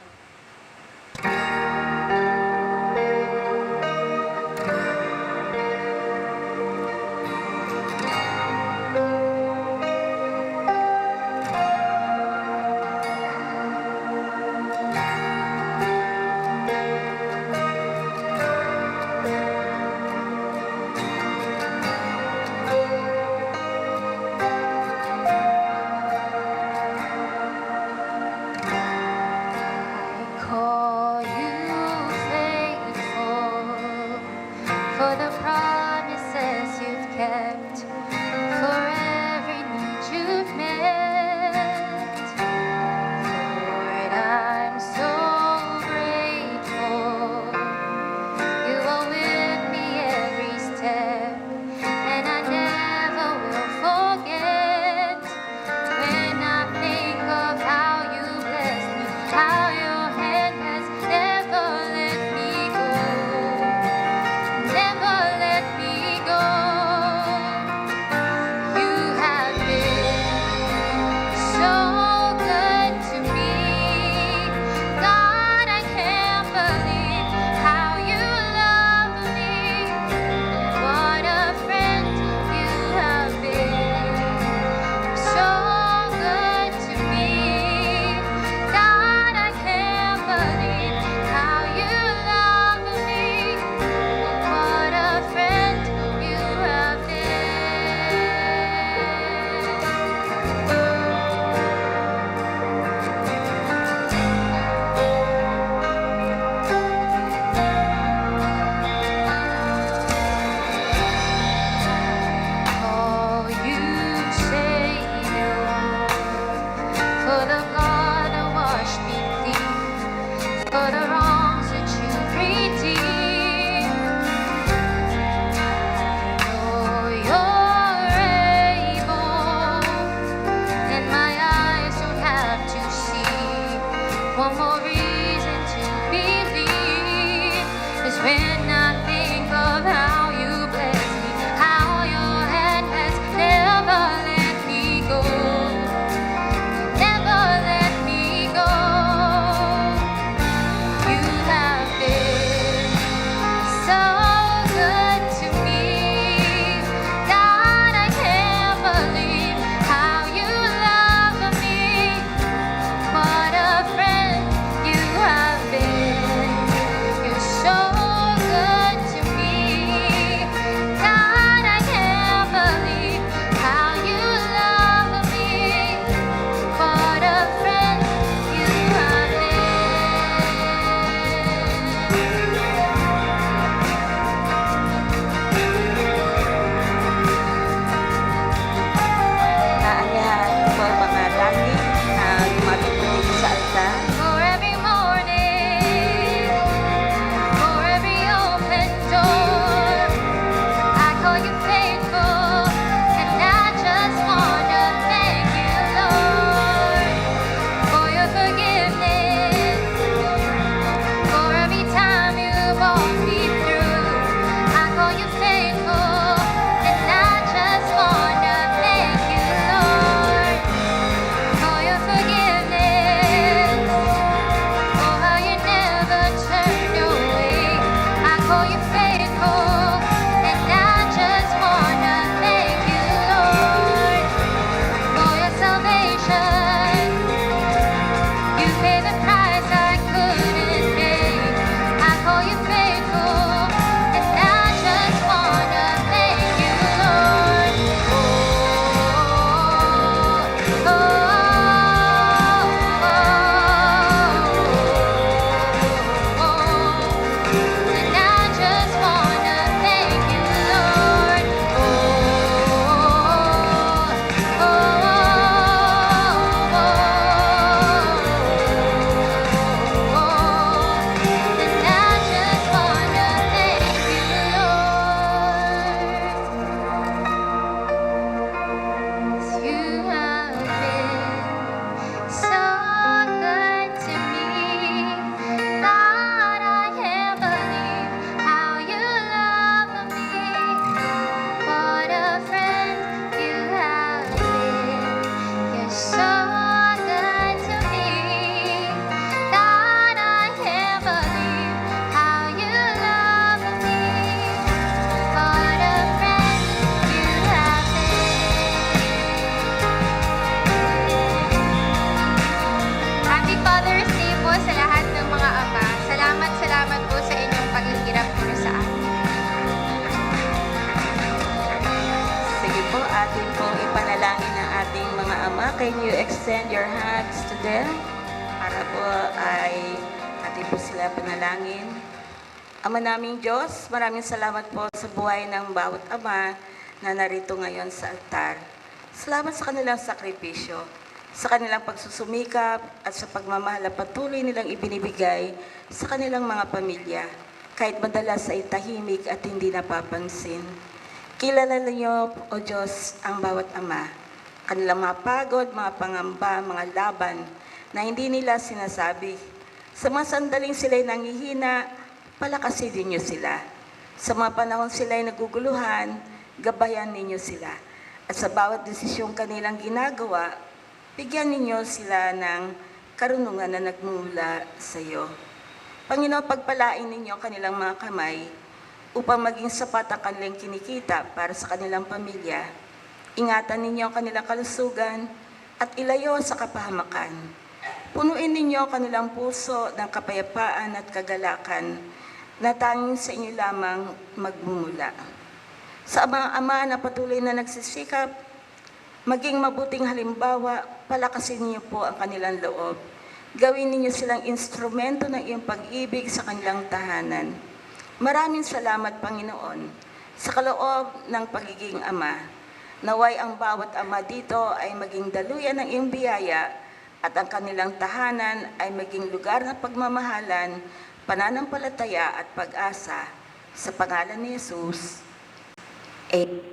atin pong ipanalangin ang ating mga ama. Can you extend your hands to them? Para po ay atin po sila panalangin. Ama naming Diyos, maraming salamat po sa buhay ng bawat ama na narito ngayon sa altar. Salamat sa kanilang sakripisyo, sa kanilang pagsusumikap at sa pagmamahal na patuloy nilang ibinibigay sa kanilang mga pamilya, kahit madalas ay tahimik at hindi napapansin. Kilala niyo, O Diyos, ang bawat ama, kanilang mga pagod, mga pangamba, mga laban na hindi nila sinasabi. Sa mga sandaling sila'y nangihina, palakasin ninyo sila. Sa mga panahon sila'y naguguluhan, gabayan ninyo sila. At sa bawat desisyong kanilang ginagawa, bigyan ninyo sila ng karunungan na nagmumula sa iyo. Panginoon, pagpalain ninyo kanilang mga kamay upang maging sapat ang kanilang kinikita para sa kanilang pamilya. Ingatan ninyo ang kanilang kalusugan at ilayo sa kapahamakan. Punuin ninyo ang kanilang puso ng kapayapaan at kagalakan na tanging sa inyo lamang magmumula. Sa mga ama na patuloy na nagsisikap, maging mabuting halimbawa, palakasin niyo po ang kanilang loob. Gawin ninyo silang instrumento ng iyong pag-ibig sa kanilang tahanan. Maraming salamat, Panginoon, sa kaloob ng pagiging ama. Naway ang bawat ama dito ay maging daluyan ng iyong biyaya at ang kanilang tahanan ay maging lugar ng pagmamahalan, pananampalataya at pag-asa. Sa pangalan ni Jesus, Amen.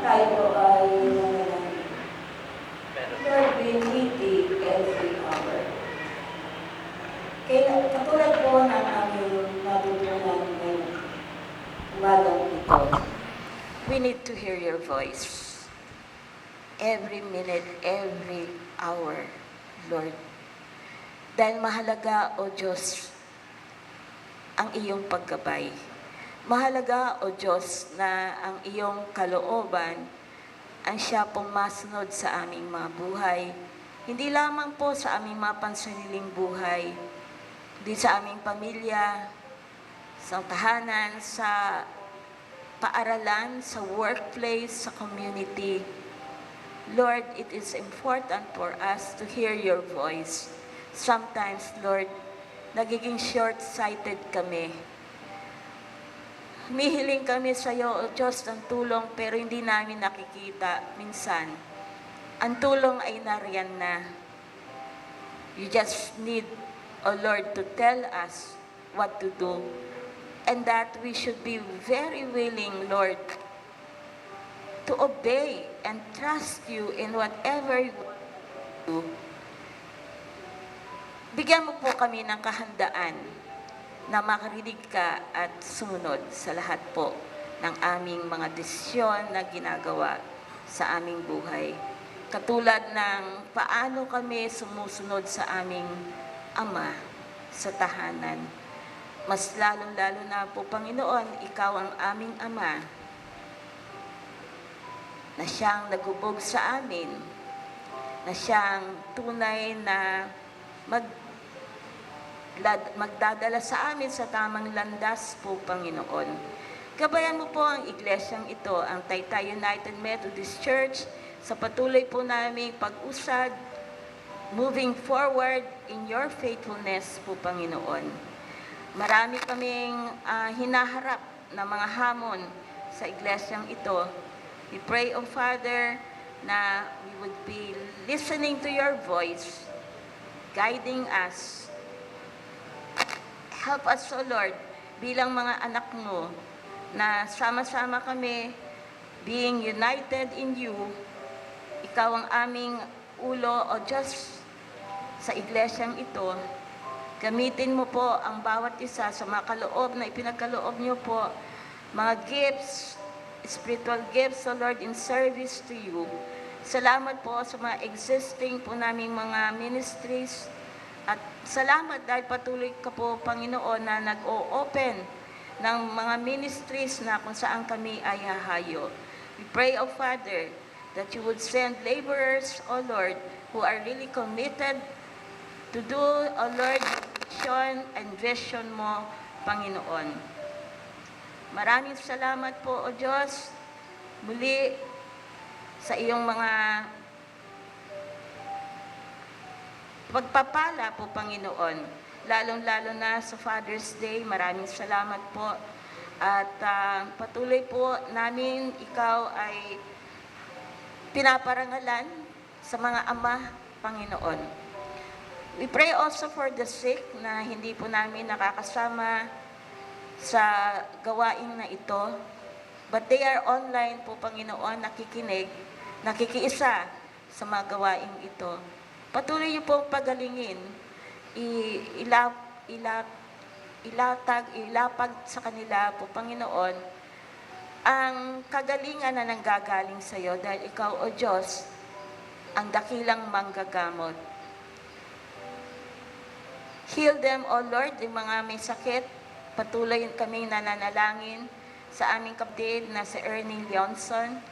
Tayo ay nanalangin. Lord, we need thee every hour. Kaya katulad po ng aming natutunan ngayong umagang ito, we need to hear your voice. Every minute, every hour, Lord. Dahil mahalaga, O Diyos, ang iyong paggabay. Mahalaga, O Diyos, na ang iyong kalooban ang siya pong masunod sa aming mga buhay. Hindi lamang po sa aming mga pansariling buhay, hindi sa aming pamilya, sa tahanan, sa paaralan, sa workplace, sa community. Lord, it is important for us to hear your voice. Sometimes, Lord, nagiging short-sighted kami. Humihiling kami sa iyo, O Diyos, ng tulong, pero hindi namin nakikita minsan. Ang tulong ay nariyan na. You just need, O Lord, to tell us what to do. and that we should be very willing, Lord, to obey and trust you in whatever you do. Bigyan mo po kami ng kahandaan na makarinig ka at sumunod sa lahat po ng aming mga desisyon na ginagawa sa aming buhay. Katulad ng paano kami sumusunod sa aming Ama sa tahanan. Mas lalo-lalo na po, Panginoon, Ikaw ang aming Ama na siyang nagubog sa amin, na siyang tunay na magdadala sa amin sa tamang landas po, Panginoon. Gabayan mo po ang iglesyang ito, ang Taytay United Methodist Church, sa patuloy po naming pag-usad, moving forward in your faithfulness po, Panginoon. Marami kaming hinaharap na mga hamon sa iglesyang ito. We pray, O Father, na we would be listening to your voice, guiding us. Help us, O Lord, bilang mga anak mo, na sama-sama kami, being united in you. Ikaw ang aming ulo, O Diyos, sa iglesyang ito. Gamitin mo po ang bawat isa sa mga kaloob na ipinagkaloob niyo po, mga gifts, spiritual gifts, O Lord, in service to you. Salamat po sa mga existing po naming mga ministries. At salamat dahil patuloy ka po, Panginoon, na nag-o-open ng mga ministries na kung saan kami ay hahayo. We pray, O Father, that you would send laborers, O Lord, who are really committed to do, O Lord, mission and vision mo, Panginoon. Maraming salamat po, O Diyos, muli sa iyong mga pagpapala po, Panginoon. Lalong-lalo na sa Father's Day, maraming salamat po. At patuloy po namin ikaw ay pinaparangalan sa mga ama, Panginoon. We pray also for the sick na hindi po namin nakakasama sa gawain na ito. But they are online po, Panginoon, nakikinig, nakikiisa sa mga gawain ito. Patuloy niyo pong pagalingin, ilapag sa kanila po, Panginoon, ang kagalingan na nanggagaling sa iyo dahil ikaw, O Diyos, ang dakilang manggagamot. Heal them, O Lord, yung mga may sakit. Patuloy kaming nananalangin sa aming kapatid na si Ernie Leonson.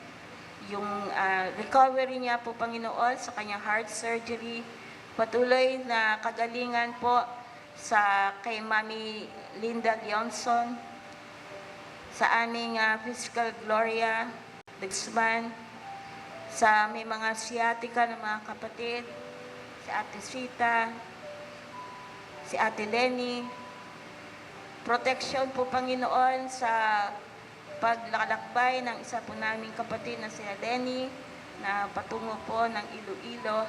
Yung recovery niya po, Panginoon, sa kanyang heart surgery. Patuloy na kagalingan po sa kay Mami Linda Leonson, sa aming Physical Gloria Dexman, sa may mga sciatica ng mga kapatid, si Ate Sita, si Ate Lenny. Protection po, Panginoon, sa paglalakbay ng isa po naming kapatid na si Lenny na patungo po ng Iloilo.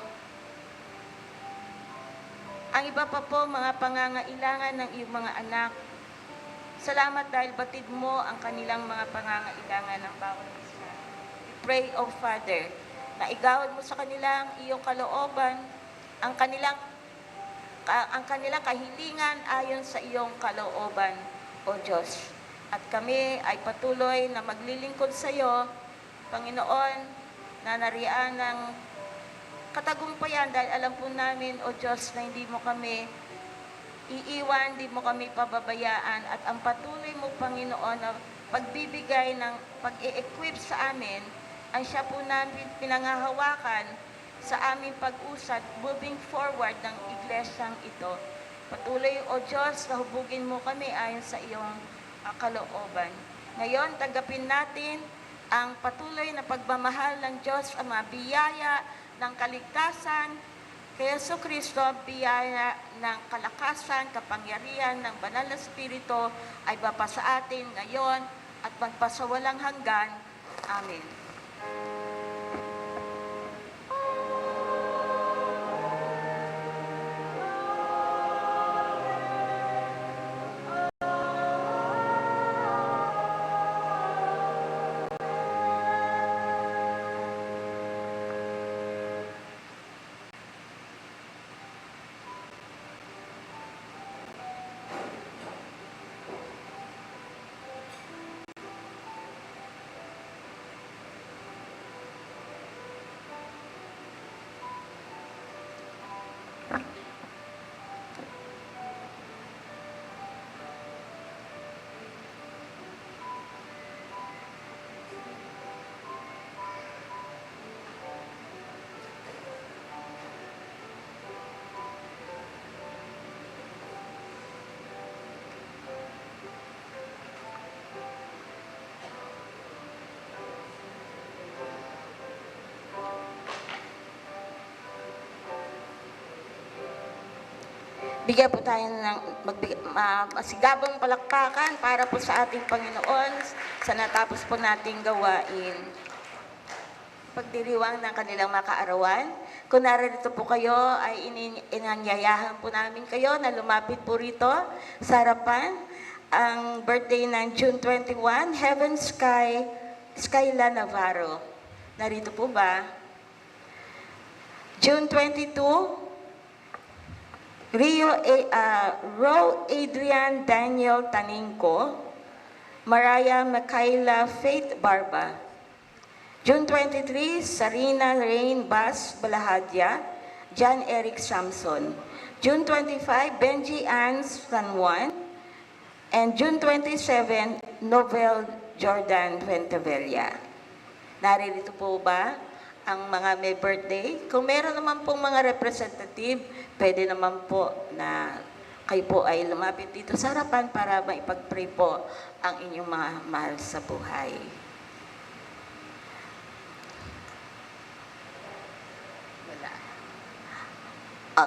Ang iba pa po, mga pangangailangan ng iyong mga anak. Salamat dahil batid mo ang kanilang mga pangangailangan ng bawat isa. We pray, O Father, na igawad mo sa kanilang iyong kalooban, ang kanilang kahilingan ayon sa iyong kalooban, O Diyos. At kami ay patuloy na maglilingkod sa iyo, Panginoon, na nariyan ng katagumpayan dahil alam po namin, O Diyos, na hindi mo kami iiwan, hindi mo kami pababayaan at ang patuloy mo, Panginoon, na pagbibigay ng pag-i-equip sa amin ay siya po namin pinangahawakan sa aming pag-usad, moving forward ng iglesyang ito. Patuloy, O Diyos, na hubugin mo kami ayon sa iyong kalooban. Ngayon, tanggapin natin ang patuloy na pagmamahal ng Diyos, ang mga biyaya ng kaligtasan, kay Jesucristo, biyaya ng kalakasan, kapangyarihan ng Banal na Espiritu ay bapa sa atin ngayon at magpasawalang hanggan. Amen. Bigyan po tayo ng masigabong palakpakan para po sa ating Panginoon sa natapos po nating gawain. Pagdiriwang ng kanilang mga kaarawan. Kung narito po kayo, ay inanyayahan po namin kayo na lumapit po rito sa harapan. Ang birthday ng June 21, Heaven Skyla Navarro. Narito po ba? June 22, Ro Adrian Daniel Taningco, Mariah Michaela Faith Barba. June 23, Sarina Rain Bas Balahadya, John Eric Samson. June 25, Benji Ann San Juan. And June 27, Novel Jordan Ventavella. Naririto po ba ang mga may birthday? Kung meron naman pong mga representative, pwede naman po na kayo po ay lumapit dito sa harapan para maipag-pray po ang inyong mga mahal sa buhay. Wala.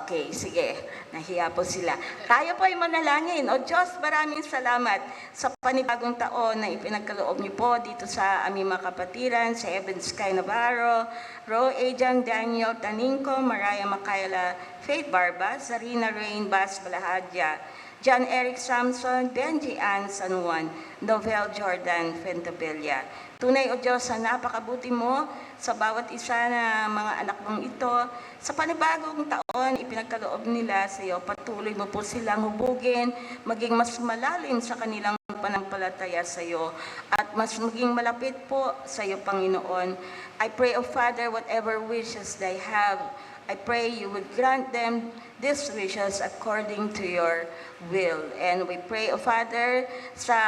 Okay, sige. Nahiya po sila. Tayo po ay manalangin. O Diyos, maraming salamat sa panibagong taon na ipinagkaloob niyo po dito sa aming mga kapatiran, sa Heaven Sky Navarro, Ro Adrian Daniel Taningco, Mariah Michaela Faith Barba, Sarina Rain Bas Balahadya, John Eric Samson, Benji Ann San Juan, Novel Jordan Ventavella. Tunay o Diyos, sa napakabuti mo sa bawat isa na mga anak mong ito. Sa panibagong taon, ipinagkaloob nila sa iyo. Patuloy mo po silang hubugin, maging mas malalim sa kanilang panampalataya sa iyo, at mas maging malapit po sa iyo, Panginoon. I pray, O Father, whatever wishes they have, I pray you would grant them these wishes according to your will. And we pray, O Father, sa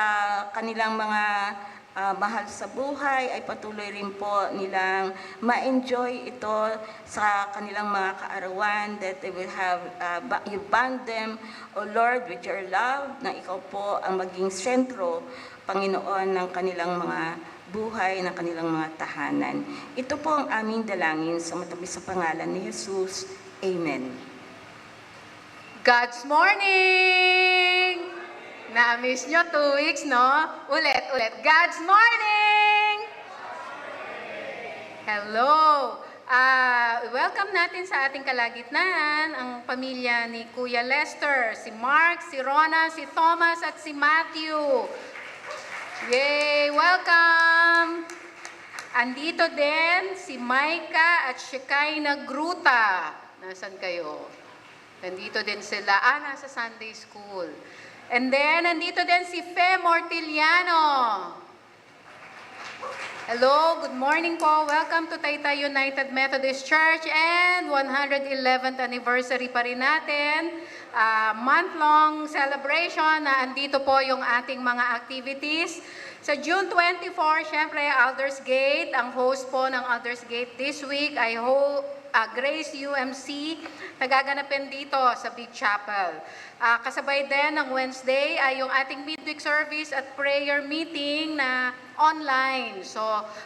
kanilang mga mahal sa buhay, ay patuloy rin po nilang ma-enjoy ito sa kanilang mga kaarawan, that they will have, you bond them, O Lord, with your love, na ikaw po ang maging sentro, Panginoon, ng kanilang mga buhay, ng kanilang mga tahanan. Ito po ang aming dalangin sa matamis sa pangalan ni Jesus. Amen. God's morning! Na-miss nyo 2 weeks, no? Ulit. God's morning! Hello! Welcome natin sa ating kalagitnaan ang pamilya ni Kuya Lester, si Mark, si Rona, si Thomas, at si Matthew. Yay! Welcome! Andito din si Micah at Shekinah Gruta. Nasaan kayo? Nandito din sila. Nasa Sunday School. And then, nandito din si Fe Mortiliano. Hello, good morning po. Welcome to Taytay United Methodist Church and 111th anniversary pa rin natin. Month-long celebration na andito po yung ating mga activities. Sa June 24, syempre, Aldersgate. Ang host po ng Aldersgate this week ay Grace UMC. Nagaganapin dito sa Big Chapel. Kasabay din ng Wednesday ay yung ating midweek service at prayer meeting na online. So,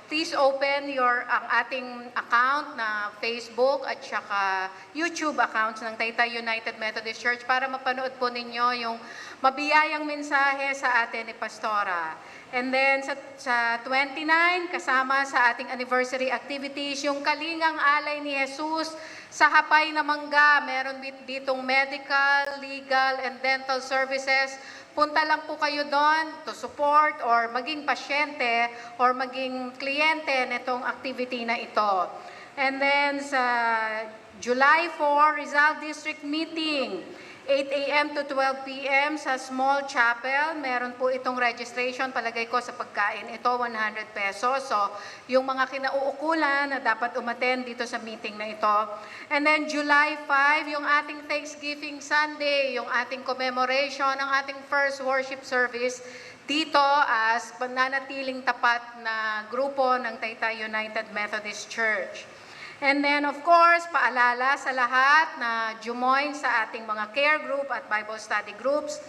please open ang ating account na Facebook at saka YouTube accounts ng Taytay United Methodist Church para mapanood po ninyo yung mabiyayang mensahe sa atin ni Pastora. And then sa 29, kasama sa ating anniversary activities, yung Kalingang Alay ni Jesus sa Hapay na Mangga. Meron ditong medical, legal, and dental services. Punta lang po kayo doon to support or maging pasyente or maging kliyente nitong activity na ito. And then sa July 4, Rizal District Meeting, 8 a.m. to 12 p.m. sa Small Chapel. Meron po itong registration, palagay ko sa pagkain. Ito, 100 pesos. So, yung mga kinauukulan na dapat umattend dito sa meeting na ito. And then, July 5, yung ating Thanksgiving Sunday, yung ating commemoration, ang ating first worship service dito as pananatiling tapat na grupo ng Taytay United Methodist Church. And then, of course, paalala sa lahat na jumoin sa ating mga care group at Bible study groups.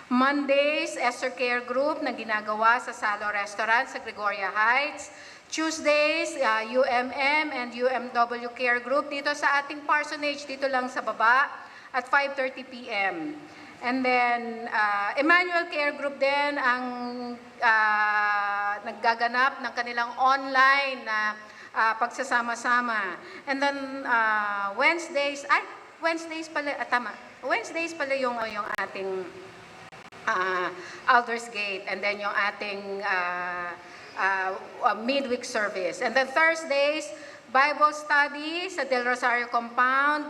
Mondays, Esther Care Group na ginagawa sa Salo Restaurant sa Gregoria Heights. Tuesdays, UMM and UMW Care Group dito sa ating parsonage, dito lang sa baba. at 5:30 p.m. And then, Emmanuel Care Group din ang naggaganap ng kanilang online na pagsasama-sama. And then, Wednesdays pala yung ating Alders Gate, and then yung ating midweek service. And then Thursdays, Bible study sa Del Rosario Compound,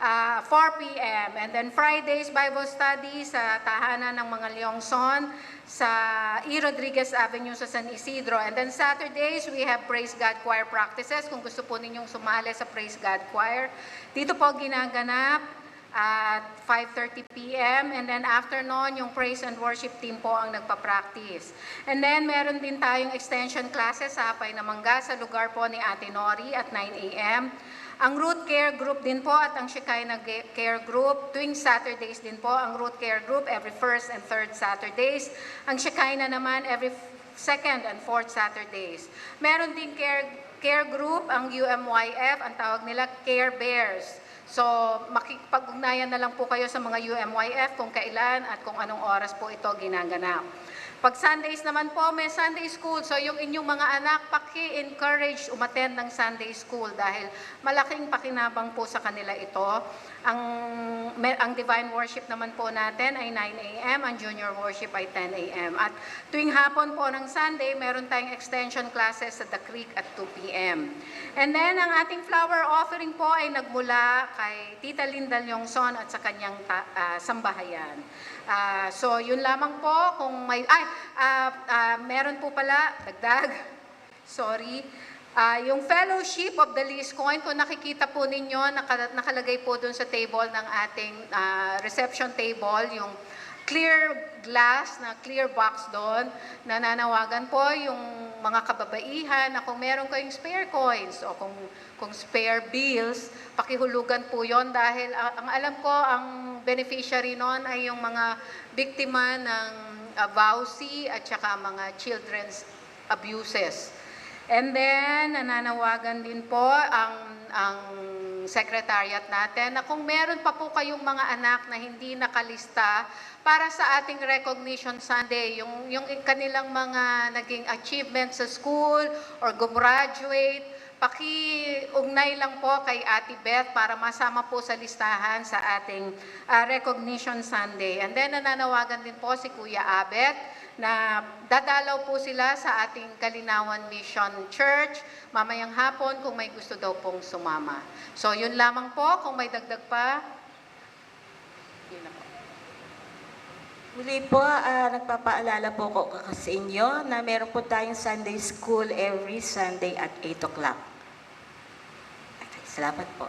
4 p.m. And then Fridays, Bible study sa tahanan ng mga Leongson sa E. Rodriguez Avenue sa San Isidro. And then Saturdays, we have Praise God Choir practices. Kung gusto po ninyong sumali sa Praise God Choir, dito po ginaganap at 5:30 p.m. And then after nun, yung praise and worship team po ang nagpa-practice. And then meron din tayong extension classes sa Hapay na Mangga sa lugar po ni Ate Nori at 9 a.m. Ang Root Care Group din po at ang Shekinah Care Group, tuwing Saturdays din po. Ang Root Care Group every first and third Saturdays. Ang Shekinah naman every second and fourth Saturdays. Meron din care group, ang UMYF, ang tawag nila Care Bears. So, makikipag-ugnayan na lang po kayo sa mga UMYF kung kailan at kung anong oras po ito ginaganap. Pag Sundays naman po, may Sunday School. So, yung inyong mga anak, paki-encourage umattend ng Sunday School dahil malaking pakinabang po sa kanila ito. Ang Divine Worship naman po natin ay 9 a.m., ang Junior Worship ay 10 a.m. At tuwing hapon po ng Sunday, meron tayong extension classes sa The Creek at 2 p.m. And then, ang ating flower offering po ay nagmula kay Tita Linda Leongson at sa kanyang sambahayan. So, yun lamang po. Kung may, meron po pala, dagdag, sorry, yung Fellowship of the Least Coin, kung nakikita po ninyo, nakalagay po dun sa table ng ating reception table, yung clear glass na clear box doon, nananawagan po yung mga kababaihan na kung meron kayong spare coins o kung spare bills, pakihulugan po yon dahil ang alam ko, ang beneficiary noon ay yung mga biktima ng VAUSI at saka mga children's abuses. And then, nananawagan din po ang secretariat natin na kung meron pa po kayong mga anak na hindi nakalista para sa ating Recognition Sunday, yung kanilang mga naging achievements sa school or gumraduate, paki-ugnay lang po kay Ate Beth para masama po sa listahan sa ating Recognition Sunday. And then, nananawagan din po si Kuya Abet na dadalaw po sila sa ating Kalinawan Mission Church mamayang hapon kung may gusto daw pong sumama. So, yun lamang po. Kung may dagdag pa, yun na po. Muli po, nagpapaalala po ko sa inyo na meron po tayong Sunday School every Sunday at 8 o'clock. Salamat po.